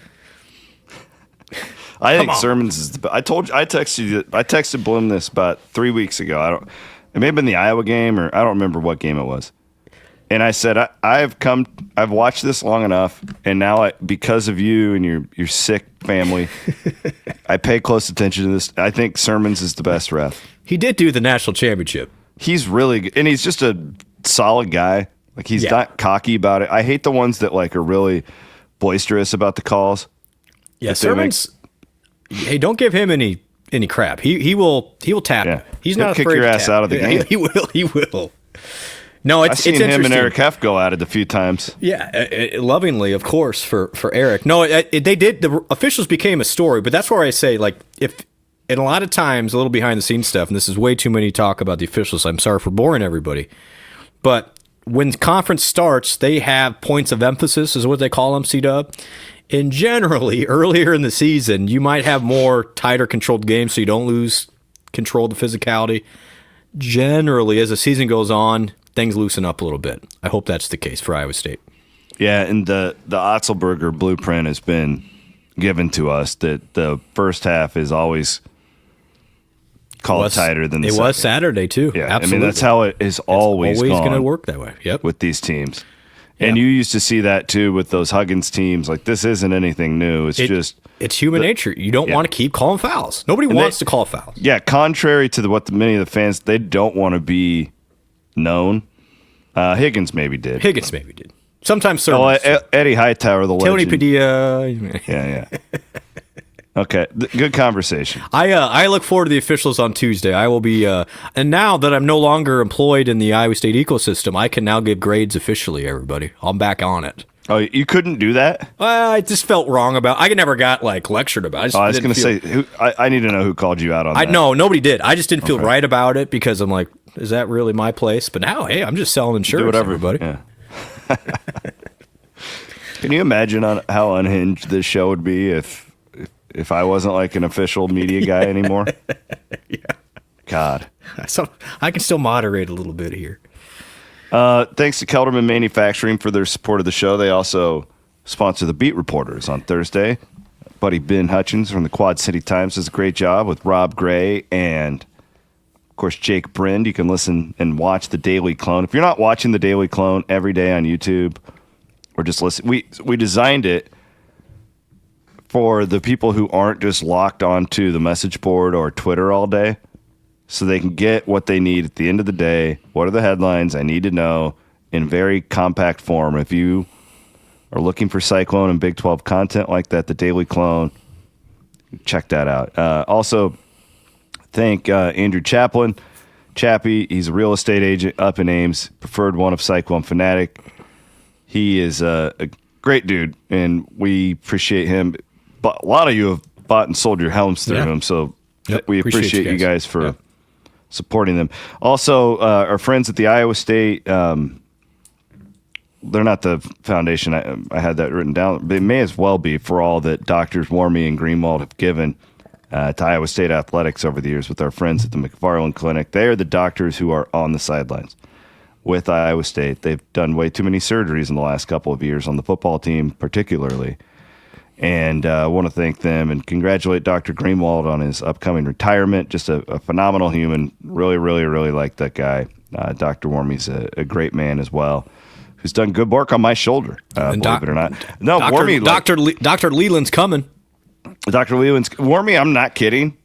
I think Sermons is the. I texted Blum this about 3 weeks ago. It may have been the Iowa game, or I don't remember what game it was. And I said, I've watched this long enough, and now because of you and your sick family, I pay close attention to this. I think Sermons is the best ref. He did do the national championship. He's really good, and he's just a solid guy. Like, he's not cocky about it. I hate the ones that like are really boisterous about the calls. Yeah, Sermons. Hey, don't give him any crap. He will tap. Yeah. He's not kick afraid your to ass tap. out of the game. He will. No, I've seen him and Eric Heff go at it a few times. Yeah, lovingly, of course, for Eric. No, they did. The officials became a story, but that's where I say, like, and a lot of times, a little behind the scenes stuff, and this is way too many talk about the officials. I'm sorry for boring everybody, but when conference starts, they have points of emphasis, is what they call them, C-Dub. And generally, earlier in the season, you might have more tighter controlled games, so you don't lose control of the physicality. Generally, as the season goes on, things loosen up a little bit. I hope that's the case for Iowa State. Yeah, and the Otzelberger blueprint has been given to us that the first half is always called tighter than the second. It was Saturday, too. Yeah, absolutely. I mean, that's how it is always going to work that way. Yep. With these teams. And you used to see that, too, with those Huggins teams. Like, this isn't anything new. It's human nature. You don't want to keep calling fouls. Nobody wants to call fouls. Yeah, contrary to what many of the fans, they don't want to be known. Higgins maybe did. Sometimes Eddie Hightower, the Tony legend. Padilla. Yeah. Okay, good conversation. I look forward to the officials on Tuesday. I will be, and now that I'm no longer employed in the Iowa State ecosystem, I can now give grades officially, everybody. I'm back on it. Oh, you couldn't do that? I just felt wrong about I never got, like, lectured about it. I was going to say, I need to know who called you out on that. No, nobody did. I just didn't feel right about it because I'm like, is that really my place? But now, hey, I'm just selling insurance, do whatever, everybody. Yeah. Can you imagine how unhinged this show would be if I wasn't like an official media guy anymore? Yeah. God. So I can still moderate a little bit here. Thanks to Kelderman Manufacturing for their support of the show. They also sponsor the Beat Reporters on Thursday. Buddy Ben Hutchins from the Quad City Times does a great job with Rob Gray and, of course, Jake Brind. You can listen and watch the Daily Clone. If you're not watching the Daily Clone every day on YouTube or just listen, we designed it for the people who aren't just locked onto the message board or Twitter all day, so they can get what they need at the end of the day. What are the headlines I need to know in very compact form? If you are looking for Cyclone and Big 12 content like that, the Daily Clone, check that out. Also, thank Andrew Chaplin. Chappie, he's a real estate agent up in Ames, preferred one of Cyclone Fanatic. He is a great dude, and we appreciate him. But a lot of you have bought and sold your helms through him, so we appreciate you guys for supporting them. Also, our friends at the Iowa State, they're not the foundation. I had that written down. They may as well be for all that Doctors Warmy and Greenwald have given to Iowa State athletics over the years with our friends at the McFarland Clinic. They are the doctors who are on the sidelines. with Iowa State. They've done way too many surgeries in the last couple of years on the football team, particularly. And I want to thank them and congratulate Dr. Greenwald on his upcoming retirement. Just a phenomenal human. Really, really, really like that guy. Dr. Wormy's a great man as well, who's done good work on my shoulder, believe it or not. No, Wormy. Dr. Leland's coming. Dr. Leland's Wormy, I'm not kidding.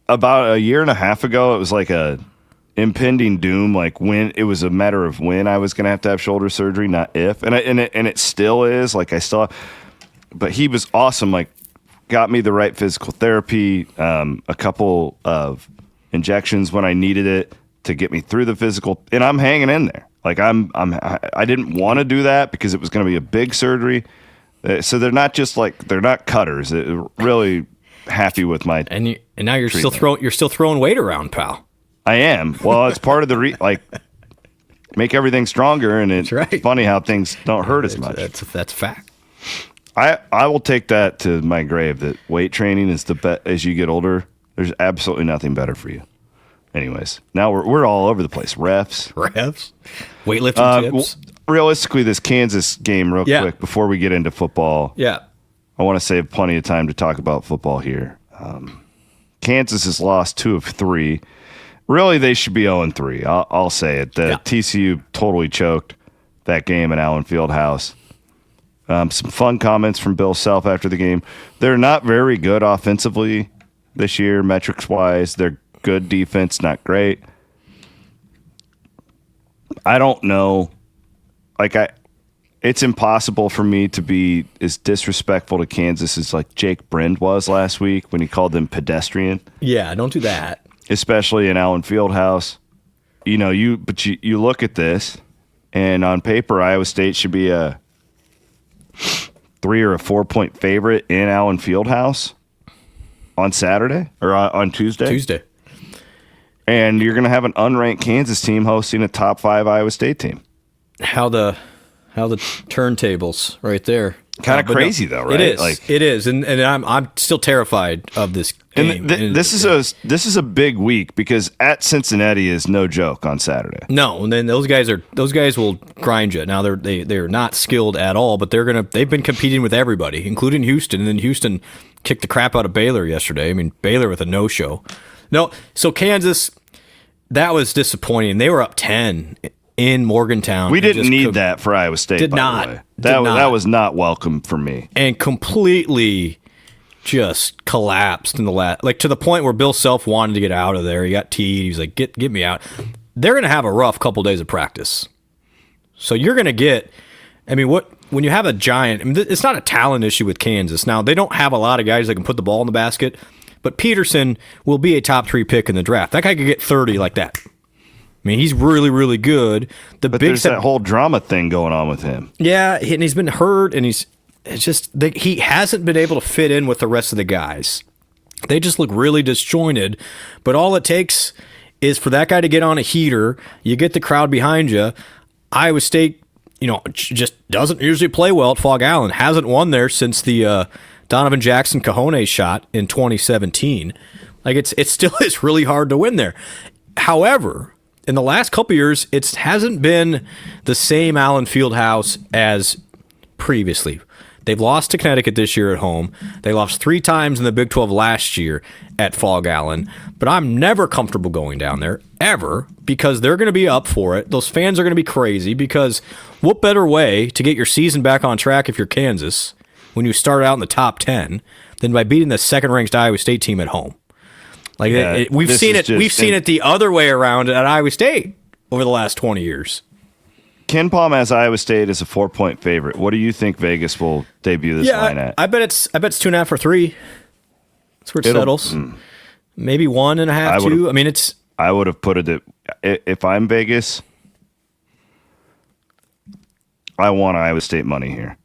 About a year and a half ago, it was like a impending doom. Like when it was a matter of when I was going to have shoulder surgery, not if. And it still is. Like I still. But he was awesome. Like, got me the right physical therapy, a couple of injections when I needed it to get me through the physical, and I'm hanging in there. Like I didn't want to do that because it was going to be a big surgery. So they're not cutters. They're really happy with my and now you're treatment. still throwing weight around, pal. I am. Well, it's part of the make everything stronger, and it's funny how things don't hurt as much. That's fact. I will take that to my grave, that weight training is the best as you get older. There's absolutely nothing better for you. Anyways, now we're all over the place. Refs, weightlifting tips. Realistically, this Kansas game real quick before we get into football. Yeah. I want to save plenty of time to talk about football here. Kansas has lost 2 of 3. Really, they should be 0-3. I'll say it. TCU totally choked that game at Allen Fieldhouse. Some fun comments from Bill Self after the game. They're not very good offensively this year, metrics-wise. They're good defense, not great. I don't know. It's impossible for me to be as disrespectful to Kansas as like Jake Brind was last week when he called them pedestrian. Yeah, don't do that. Especially in Allen Fieldhouse. You look at this, and on paper, Iowa State should be a 3 or a 4-point favorite in Allen Fieldhouse on Saturday or on Tuesday. And you're going to have an unranked Kansas team hosting a top 5 Iowa State team. How the turntables right there. Kind of crazy though, right? It is, and I'm still terrified of this game. And this is a big week because at Cincinnati is no joke on Saturday. No, and then those guys will grind you. Now they're not skilled at all, but they've been competing with everybody, including Houston, and then Houston kicked the crap out of Baylor yesterday. I mean, Baylor with a no-show. No, so Kansas, that was disappointing. They were up 10 in Morgantown. We didn't need that for Iowa State. Did by not. The way. That was not welcome for me. And completely just collapsed in the last, to the point where Bill Self wanted to get out of there. He got teed. He was like, "Get me out." They're going to have a rough couple days of practice. So you're going to get. I mean, when you have a giant? I mean, it's not a talent issue with Kansas. Now they don't have a lot of guys that can put the ball in the basket, but Peterson will be a top 3 pick in the draft. That guy could get 30 like that. I mean, he's really, really good. But there's that whole drama thing going on with him. Yeah, and he's been hurt, and he hasn't been able to fit in with the rest of the guys. They just look really disjointed. But all it takes is for that guy to get on a heater. You get the crowd behind you. Iowa State, just doesn't usually play well at Fog Allen. Hasn't won there since the Donovan Jackson Cajones shot in 2017. It still is really hard to win there. However, in the last couple years, it hasn't been the same Allen Fieldhouse as previously. They've lost to Connecticut this year at home. They lost 3 times in the Big 12 last year at Fog Allen. But I'm never comfortable going down there, ever, because they're going to be up for it. Those fans are going to be crazy because what better way to get your season back on track if you're Kansas when you start out in the top 10 than by beating the second-ranked Iowa State team at home? We've seen it the other way around at Iowa State over the last 20 years. Ken Palm has Iowa State as a 4-point favorite. What do you think Vegas will debut this line at? I bet it's 2.5 or 3. That's where it settles. Maybe 1.5, 2. I mean, it's. I would have put it at, if I'm Vegas, I want Iowa State money here.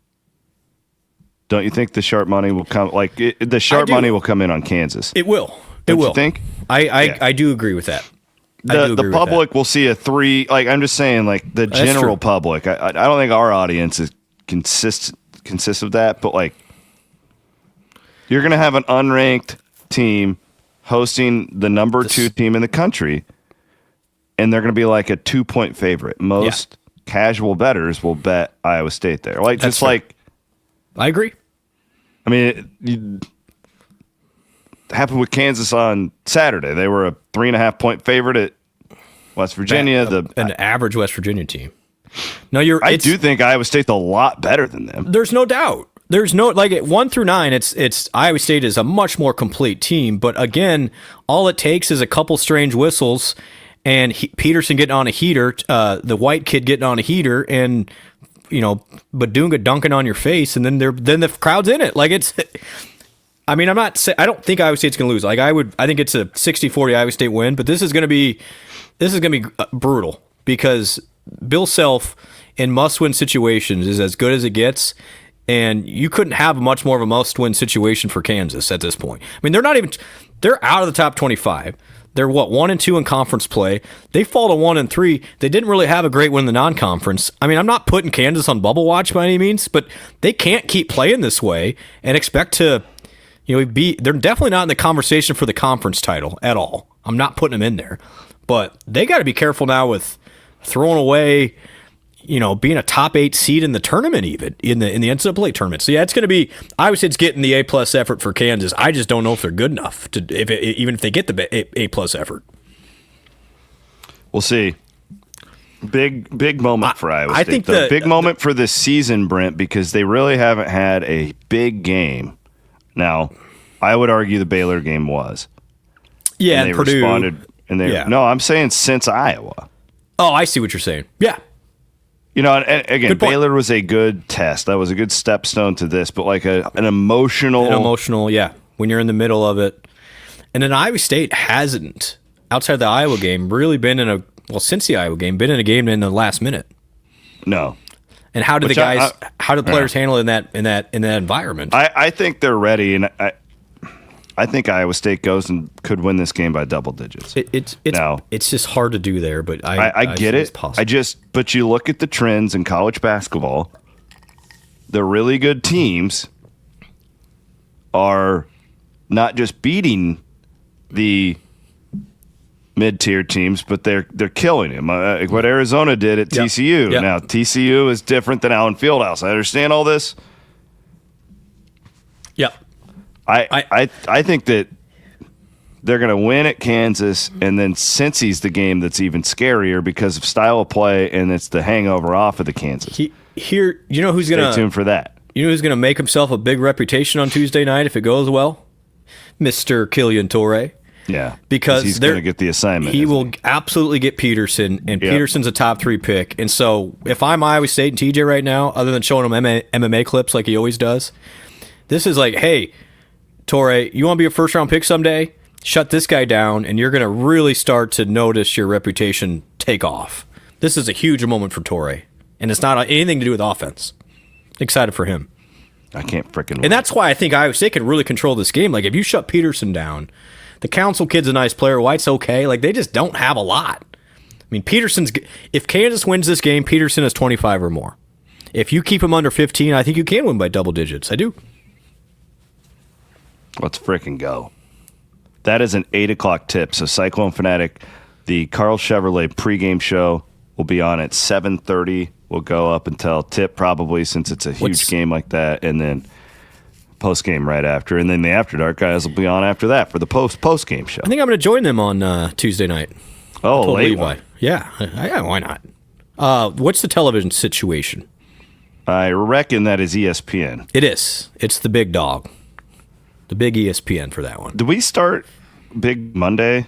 Don't you think the sharp money will come? The sharp money will come in on Kansas. It will. Don't you think? I do agree with that. The public will see a 3. I'm just saying, the general public. I don't think our audience consists of that, but you're going to have an unranked team hosting the number 2 team in the country. and they're going to be like a 2-point favorite. Most casual bettors will bet Iowa State there. Like That's just fair. like I agree. I mean, it happened with Kansas on Saturday. They were a 3.5-point favorite at West Virginia. An average West Virginia team. No, I do think Iowa State's a lot better than them. There's no doubt. There's no like at 1 through 9. It's Iowa State is a much more complete team. But again, all it takes is a couple strange whistles, and Peterson getting on a heater, the white kid getting on a heater, and Badunga dunking on your face, and then the crowd's in it. Like it's. I mean, I don't think Iowa State's going to lose. Like I think it's a 60-40 Iowa State win. But this is going to be brutal because Bill Self in must-win situations is as good as it gets. And you couldn't have much more of a must-win situation for Kansas at this point. I mean, they're out of the top 25. They're 1-2 in conference play. They fall to 1-3. They didn't really have a great win in the non-conference. I mean, I'm not putting Kansas on bubble watch by any means, but they can't keep playing this way and expect to, they're definitely not in the conversation for the conference title at all. I'm not putting them in there, but they got to be careful now with throwing away, being a top 8 seed in the tournament, even in the NCAA tournament. So yeah, it's going to be. Iowa State's getting the A+ effort for Kansas. I just don't know if they're good enough to, even if they get the A+ effort. We'll see. Big moment for Iowa State. I think big moment for this season, Brent, because they really haven't had a big game. Now, I would argue the Baylor game was. Yeah, and they Purdue responded. And they no, I'm saying since Iowa. Oh, I see what you're saying. Yeah. And again, Baylor was a good test. That was a good stepstone to this, but like an emotional. Yeah, when you're in the middle of it. And then Iowa State hasn't, outside the Iowa game, really been since the Iowa game, been in a game in the last minute. No. And how did how do the players handle it in that environment? I think they're ready, and I think Iowa State goes and could win this game by double digits. It's just hard to do there, but I get it. But you look at the trends in college basketball. The really good teams are not just beating the mid-tier teams, but they're killing them. What Arizona did at TCU. Yep. Now TCU is different than Allen Fieldhouse. I understand all this. Yeah. I think that they're going to win at Kansas, and then Cincy's the game that's even scarier because of style of play, and it's the hangover off of the Kansas. Who's going to stay tuned for that? You know who's going to make himself a big reputation on Tuesday night if it goes well? Mr. Killian Torrey. Yeah, because he's going to get the assignment. He will absolutely get Peterson, and Peterson's a top 3 pick. And so if I'm Iowa State and TJ right now, other than showing him MMA clips like he always does, this is like, hey, Torrey, you want to be a first-round pick someday? Shut this guy down, and you're going to really start to notice your reputation take off. This is a huge moment for Torrey, and it's not anything to do with offense. Excited for him. I can't freaking wait. And that's why I think Iowa State can really control this game. Like, if you shut Peterson down, the Council kid's a nice player, White's okay. Like, they just don't have a lot. I mean, if Kansas wins this game, Peterson is 25 or more. If you keep him under 15, I think you can win by double digits. I do. Let's freaking go. That is an 8 o'clock tip. So Cyclone Fanatic, the Carl Chevrolet pregame show will be on at 7:30. We'll go up until tip probably, since it's a huge game like that, and then post game right after, and then the After Dark guys will be on after that for the post game show. I think I'm going to join them on Tuesday night. Oh, late one. Yeah, why not? What's the television situation? I reckon that is ESPN. It is. It's the big dog. The big ESPN for that one. Do we start Big Monday?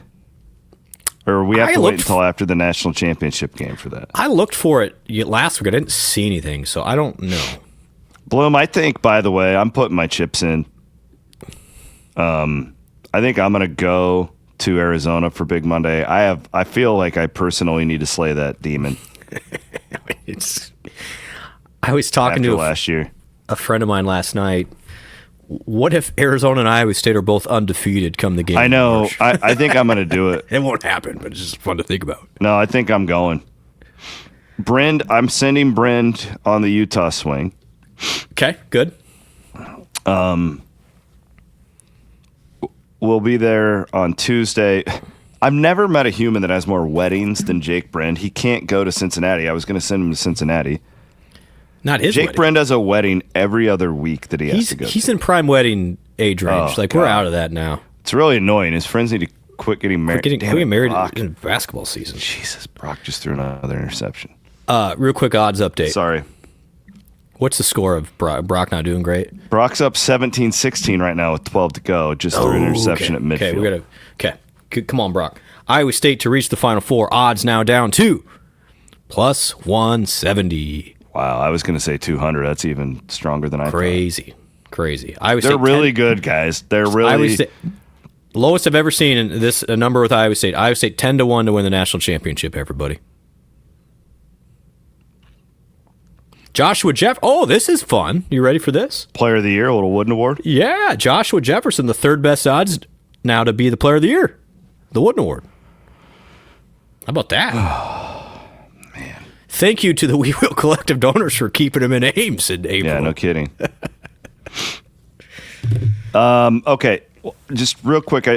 Or we have to wait until after the national championship game for that? I looked for it last week. I didn't see anything, so I don't know. Bloom, I think, by the way, I'm putting my chips in. I think I'm going to go to Arizona for Big Monday. I feel like I personally need to slay that demon. I was talking to last year. A friend of mine last night. What if Arizona and Iowa State are both undefeated come the game? I know. I think I'm going to do it. It won't happen, but it's just fun to think about. No, I think I'm going. I'm sending Brend on the Utah swing. Okay, good. We'll be there on Tuesday. I've never met a human that has more weddings than Jake Brend. He can't go to Cincinnati. I was going to send him to Cincinnati. Not his Jake wedding. Brend has a wedding every other week that he has to go He's to. in prime wedding age range. Oh, we're God. out of that now. It's really annoying. His friends need to quit getting married. Quit Damn getting it, married Brock. in basketball season. Jesus, Brock just threw another interception. Real quick odds update. Sorry. What's the score of Brock? Brock not doing great? Brock's up 17-16 right now with 12 to go. Just threw an interception at midfield. Okay, come on, Brock. Iowa State to reach the Final Four. Odds now down to plus 170. Wow, I was going to say 200. That's even stronger than I thought. Crazy. Iowa They're State really good, guys. They're really... Iowa State, lowest I've ever seen in this a number with Iowa State. Iowa State 10-1 to win the national championship. Everybody. Joshua Jeff. Oh, this is fun. You ready for this? Player of the Year, a little Wooden Award. Yeah, Joshua Jefferson, the third best odds now to be the Player of the Year, the Wooden Award. How about that? Oh, man. Thank you to the We Will Collective donors for keeping him in Ames in April. Yeah, no kidding. Okay, well, just real quick,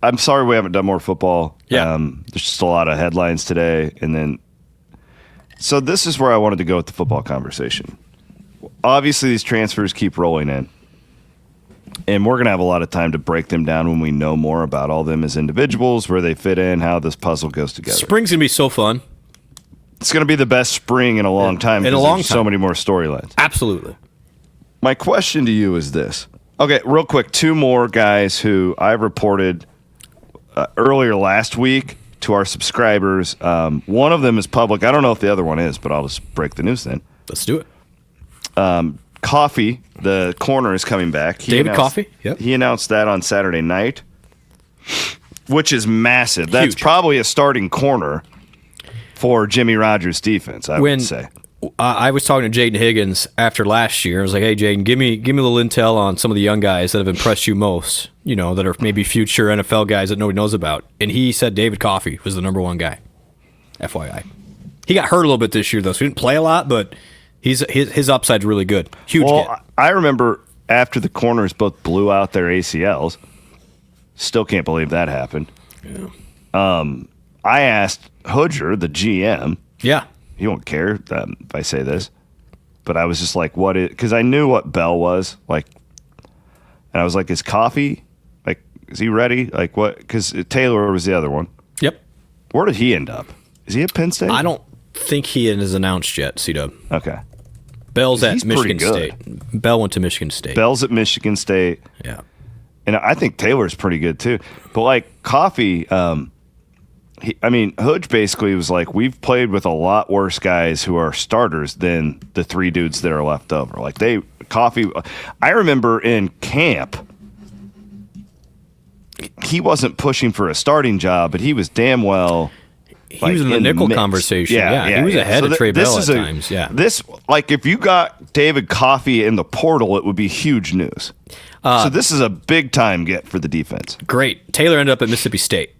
I'm sorry we haven't done more football. Yeah. There's just a lot of headlines today, and then so this is where I wanted to go with the football conversation. Obviously, these transfers keep rolling in, and we're going to have a lot of time to break them down when we know more about all them as individuals, where they fit in, how this puzzle goes together. Spring's going to be so fun. It's going to be the best spring in a long time. In a 'cause long there's time. so many more storylines. Absolutely. My question to you is this. Okay, real quick, two more guys who I reported earlier last week to our subscribers. One of them is public. I don't know if the other one is, but I'll just break the news then. Let's do it. Coffee, the corner, is coming back. David Coffey? Yep. He announced that on Saturday night, which is massive. That's Huge. probably a starting corner for Jimmy Rogers' defense, I would say. I was talking to Jaden Higgins after last year. I was like, "Hey, Jaden, give me a little intel on some of the young guys that have impressed you most. You know, that are maybe future NFL guys that nobody knows about." And he said David Coffey was the number one guy. FYI, he got hurt a little bit this year though, so he didn't play a lot, but his upside's really good. Huge Well, kid. I remember after the corners both blew out their ACLs. Still can't believe that happened. Yeah. I asked Hoodger, the GM. Yeah. He won't care if I say this, but I was just like, what is, because I knew what Bell was like, and I was like, is Coffee, like, is he ready? Like, what? Because Taylor was the other one. Yep. Where did he end up? Is he at Penn State? I don't think he is announced yet, C-Dub. Okay. Bell's at He's pretty Michigan good. State. Bell went to Michigan State. Bell's at Michigan State, Yeah. and I think Taylor's pretty good too. But like Coffee, Hood basically was like, we've played with a lot worse guys who are starters than the three dudes that are left over. Like Coffee, I remember in camp, he wasn't pushing for a starting job, but he was damn well. He was in the nickel mix. conversation. Yeah, he was ahead of Trey Bell at times. Yeah. This, like, if you got David Coffey in the portal, it would be huge news. So this is a big time get for the defense. Great. Taylor ended up at Mississippi State.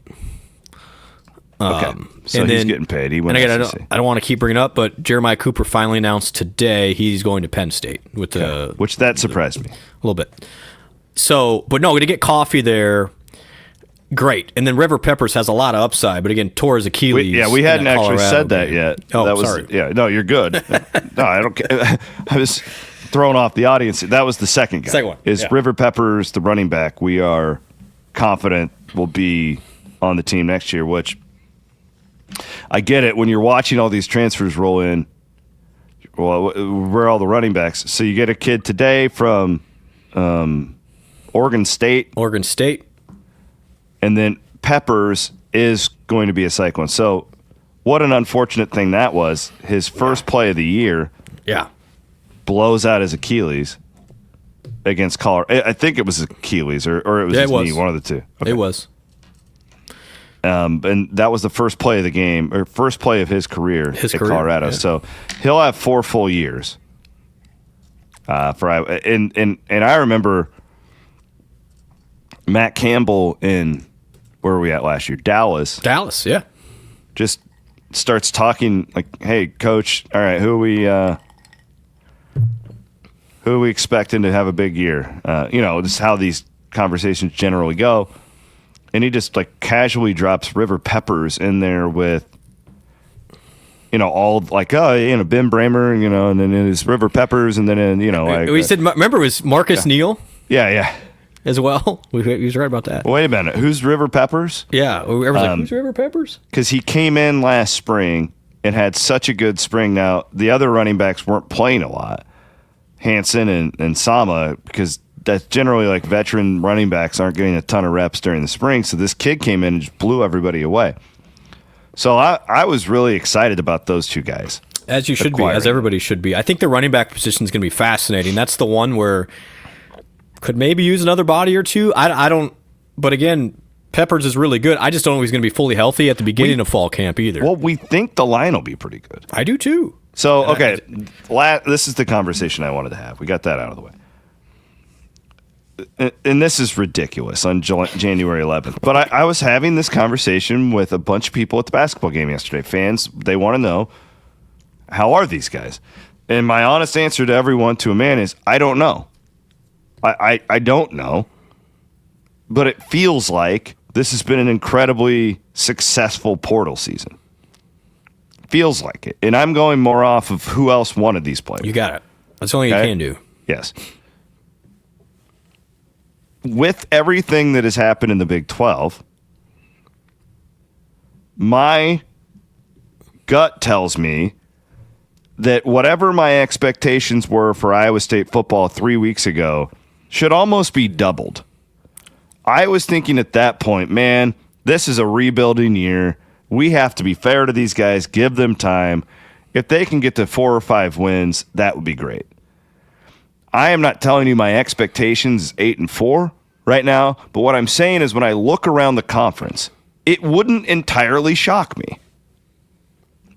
Okay, so and he's then- getting paid. He And went again, SEC. I don't want to keep bringing it up, but Jeremiah Cooper finally announced today he's going to Penn State with the Which that surprised me. a little bit. So, but no, to get Coffee there, great. And then River Peppers has a lot of upside, but again, tore his Achilles. We in hadn't that actually Colorado said that game. yet. Oh, that was, sorry. Yeah, no, you're good. No, I don't care. I was thrown off the audience. That was the second guy. Second one, Is yeah. River Peppers, the running back, we are confident will be on the team next year, which I get it. When you're watching all these transfers roll in, well, where are all the running backs? So you get a kid today from Oregon State, and then Peppers is going to be a Cyclone. So what an unfortunate thing that was. His first play of the year Yeah. blows out his Achilles against Colorado. I think it was Achilles or it was Yeah, his it was. knee, one of the two. Okay. It was. And that was the first play of the game, or first play of his career at Colorado. yeah. So he'll have 4 full years. And I remember Matt Campbell in, where were we at last year? Dallas. Yeah. Just starts talking like, "Hey, coach, all right, who are we expecting to have a big year?" Just how these conversations generally go. and he just like casually drops River Peppers in there with, all like, Ben Bramer, and then it's River Peppers, and then, like. We said, remember, it was Marcus Neal? Yeah. As well. He was right about that. Wait a minute. Who's River Peppers? Yeah. Everyone's like, who's River Peppers? Because he came in last spring and had such a good spring. Now, the other running backs weren't playing a lot. Hansen and Sama, because that's generally like veteran running backs aren't getting a ton of reps during the spring. So this kid came in and just blew everybody away. So I was really excited about those two guys. As you should be, as everybody should be. I think the running back position is going to be fascinating. That's the one where could maybe use another body or two. I don't, but again, Peppers is really good. I just don't know if he's going to be fully healthy at the beginning of fall camp either. Well, we think the line will be pretty good. I do too. So, okay, this is the conversation I wanted to have. We got that out of the way. And this is ridiculous on January 11th. But I was having this conversation with a bunch of people at the basketball game yesterday. Fans, they want to know, how are these guys? And my honest answer to everyone, to a man, is I don't know. I don't know. But it feels like this has been an incredibly successful portal season. Feels like it. And I'm going more off of who else wanted these players. You got it. That's all you can do. Yes. With everything that has happened in the Big 12, my gut tells me that whatever my expectations were for Iowa State football 3 weeks ago should almost be doubled. I was thinking at that point, man, this is a rebuilding year. We have to be fair to these guys, give them time. If they can get to 4 or 5 wins, that would be great. I am not telling you my expectations is 8-4 right now, but what I'm saying is when I look around the conference, it wouldn't entirely shock me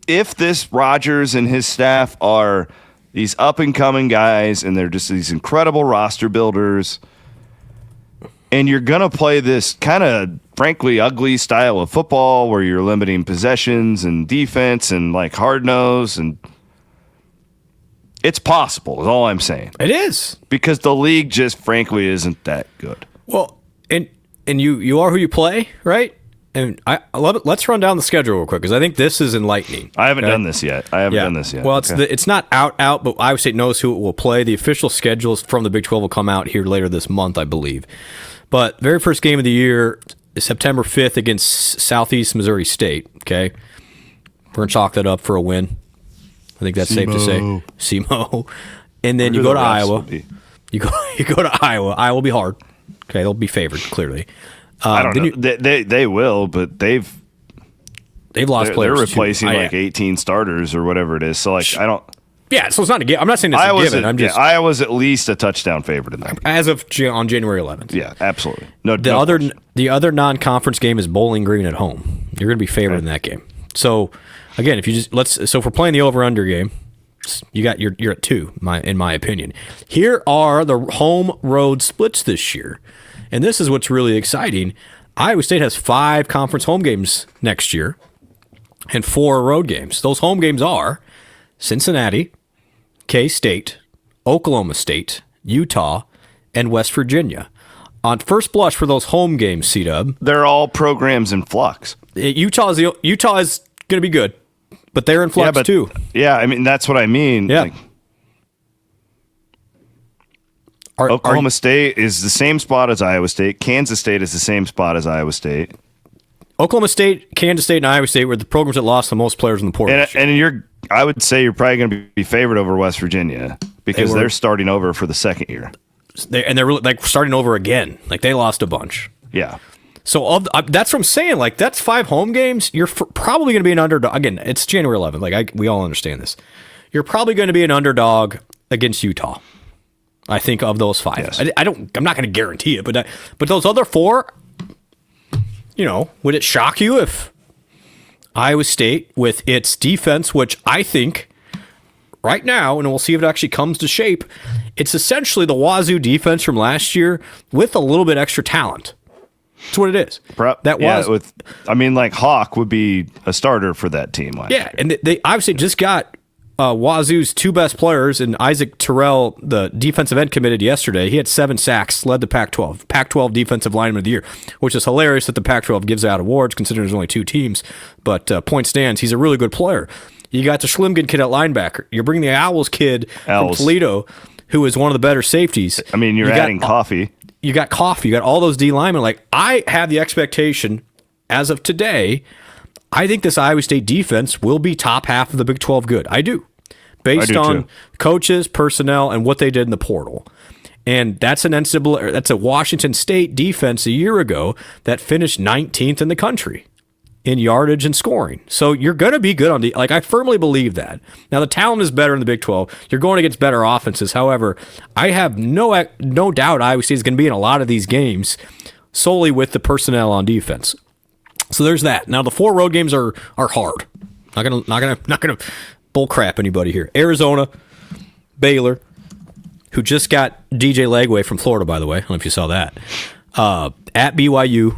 if this Rodgers and his staff are these up-and-coming guys and they're just these incredible roster builders, and you're going to play this kind of, frankly, ugly style of football where you're limiting possessions and defense and like hard-nose, and it's possible is all I'm saying. It is. Because the league just, frankly, isn't that good. Well, and you are who you play, right? And let's run down the schedule real quick because I think this is enlightening. I haven't done this yet. Well, it's not out, but Iowa State knows who it will play. The official schedules from the Big 12 will come out here later this month, I believe. But very first game of the year is September 5th against Southeast Missouri State. Okay, we're gonna chalk that up for a win. I think that's safe to say. SEMO. And then you go to Iowa. You go to Iowa. Iowa will be hard. Okay, they'll be favored clearly. I don't know. They will, but they've lost players. They're replacing 18 starters or whatever it is. So I don't. Yeah, so it's not a given. I'm not saying it's a given. Iowa's at least a touchdown favorite in that game. As of on January 11th. Yeah, absolutely. No. The other non-conference game is Bowling Green at home. You're going to be favored in that game. So again, if you so if we're playing the over/under game, you're at 2 in my opinion. Here are the home road splits this year. And this is what's really exciting. Iowa State has 5 conference home games next year and 4 road games. Those home games are Cincinnati, K-State, Oklahoma State, Utah, and West Virginia. On first blush for those home games, C-Dub, they're all programs in flux. Utah is going to be good, but they're in flux too. Yeah, I mean, that's what I mean. Yeah. Oklahoma State is the same spot as Iowa State. Kansas State is the same spot as Iowa State. Oklahoma State, Kansas State, and Iowa State were the programs that lost the most players in the portal. And I would say you're probably going to be favored over West Virginia because they're starting over for the second year. They're really, like starting over again. Like they lost a bunch. Yeah. So that's what I'm saying. Like that's 5 home games. You're probably going to be an underdog. Again, it's January 11th. Like we all understand this. You're probably going to be an underdog against Utah. I think of those 5. Yes. I'm not going to guarantee it, but those other 4, would it shock you if Iowa State with its defense, which I think right now, and we'll see if it actually comes to shape, it's essentially the Wazoo defense from last year with a little bit extra talent. That's what it is. Hawk would be a starter for that team last year. And they obviously just got Wazoo's two best players, and Isaac Terrell, the defensive end, committed yesterday. He had 7 sacks, led the Pac-12. Pac-12 Defensive Lineman of the Year, which is hilarious that the Pac-12 gives out awards considering there's only 2 teams. But point stands, he's a really good player. You got the Schlimgen kid at linebacker. You're bringing the Owls kid from Toledo, who is one of the better safeties. I mean, you're adding Coffee. You got Coffee. You got all those D linemen. Like, I have the expectation, as of today, I think this Iowa State defense will be top half of the Big 12 good. I do. Based on coaches, personnel, and what they did in the portal. And that's that's a Washington State defense a year ago that finished 19th in the country in yardage and scoring. So you're going to be good on I firmly believe that. Now, the talent is better in the Big 12. You're going against better offenses. However, I have no doubt Iowa State is going to be in a lot of these games solely with the personnel on defense. So there's that. Now the 4 road games are hard. Not gonna bull crap anybody here. Arizona, Baylor, who just got DJ Lagway from Florida, by the way. I don't know if you saw that. At BYU,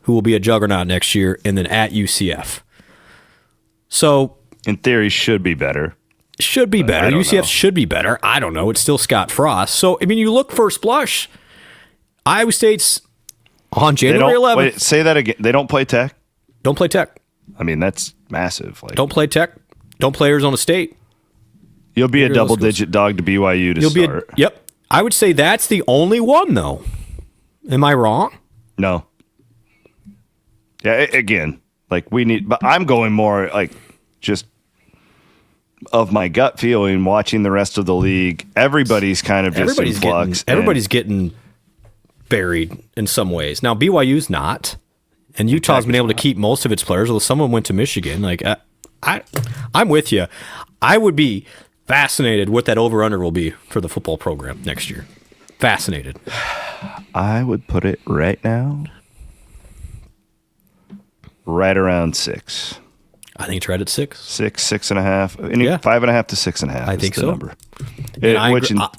who will be a juggernaut next year, and then at UCF. So in theory, should be better. UCF should be better. I don't know. It's still Scott Frost. So I mean, you look first blush. Iowa State's on January 11th. Wait, say that again. They don't play Tech? Don't play Tech. I mean, that's massive. Don't play Tech. Don't play Arizona State. You'll be a double-digit dog to BYU to start. Yep. I would say that's the only one, though. Am I wrong? No. Yeah, again, we need... But I'm going more, just of my gut feeling, watching the rest of the league. Everybody's kind of just in flux. Everybody's getting buried in some ways. Now, BYU's not, and Utah's been able to keep most of its players, although someone went to Michigan. I'm with you. I would be fascinated what that over-under will be for the football program next year. Fascinated. I would put it right now right around 6. I think it's right at 6. 6.5. 5.5 to 6.5. I think so. Number.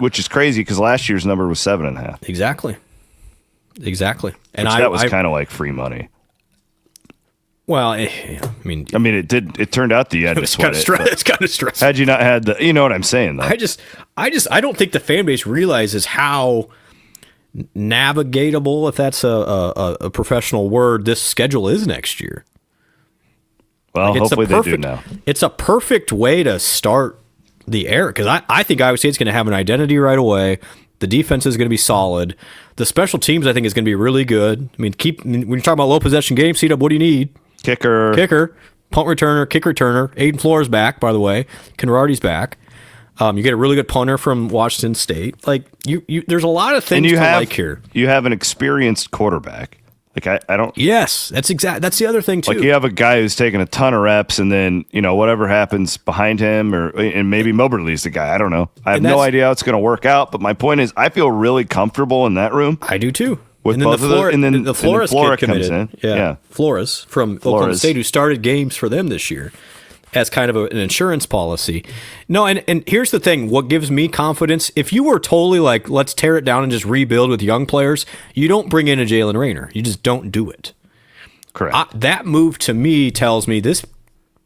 Which is crazy because last year's number was 7.5. Exactly. And that was kind of like free money. Well, I mean, it turned out that you had to sweat it. It's kind of stressful. Had you not had the, you know what I'm saying, though. I don't think the fan base realizes how navigatable, if that's a professional word, this schedule is next year. Well, hopefully they do now. It's a perfect way to start the era because I think Iowa State's going to have an identity right away. The defense is going to be solid. The special teams, I think, is going to be really good. I mean, when you're talking about low possession games, C-Dub, what do you need? Kicker, punt returner, kick returner. Aiden Flores back, by the way. Conradi's back. You get a really good punter from Washington State. There's a lot of things to like here. You have an experienced quarterback. I don't. Yes, that's the other thing too. You have a guy who's taking a ton of reps, and then whatever happens behind him, and maybe Moberly's the guy. I don't know. I have no idea how it's going to work out. But my point is, I feel really comfortable in that room. I do too. With both of them, and then the Flores kid committed. Comes in. Yeah. Flores from Oklahoma State, who started games for them this year as kind of an insurance policy. No, and here's the thing. What gives me confidence, if you were totally let's tear it down and just rebuild with young players, you don't bring in a Jalen Rayner. You just don't do it. Correct. That move to me tells me this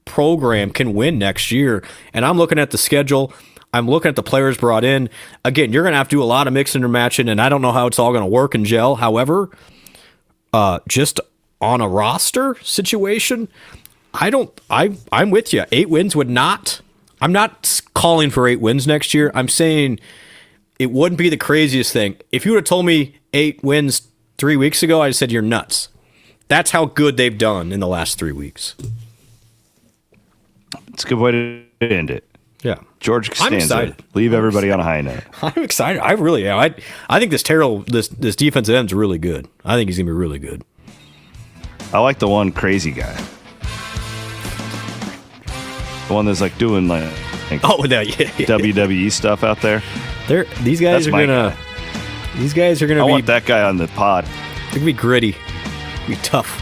program can win next year. And I'm looking at the schedule. I'm looking at the players brought in. Again, you're going to have to do a lot of mixing and matching, and I don't know how it's all going to work and gel. However, just on a roster situation, I'm with you. 8 wins would not. I'm not calling for 8 wins next year. I'm saying it wouldn't be the craziest thing. If you would have told me 8 wins 3 weeks ago, I'd have said you're nuts. That's how good they've done in the last 3 weeks. It's a good way to end it. Yeah. George Costanza. Leave everybody on a high note. I'm excited. I really am. I think this defensive end's really good. I think he's going to be really good. I like the one crazy guy. The one that's doing WWE stuff out there. These guys are gonna I want that guy on the pod. They're gonna be gritty. Be tough.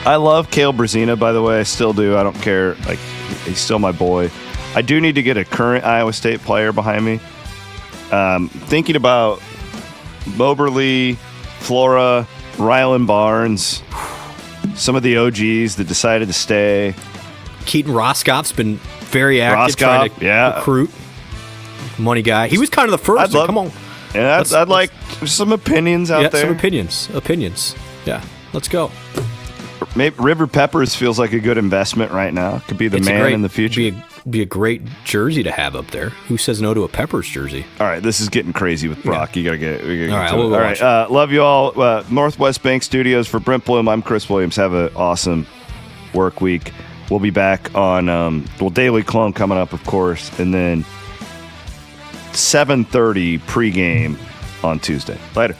I love Cale Brazina, by the way. I still do. I don't care. He's still my boy. I do need to get a current Iowa State player behind me. Thinking about Moberly, Flora, Rylan Barnes, some of the OGs that decided to stay. Keaton Roscoff's been very active trying to recruit. Money guy. He was kind of the first. Come on. Yeah, I'd like some opinions out there. Some opinions. Yeah, let's go. Maybe River Peppers feels like a good investment right now. Could be the man in the future. Be a great jersey to have up there. Who says no to a Peppers jersey? All right, this is getting crazy with Brock. You gotta get. All right, love you all. Northwest Bank Studios for Brent Blum. I'm Chris Williams. Have an awesome work week. We'll be back on Daily Clone coming up, of course, and then 7:30 pregame on Tuesday. Later.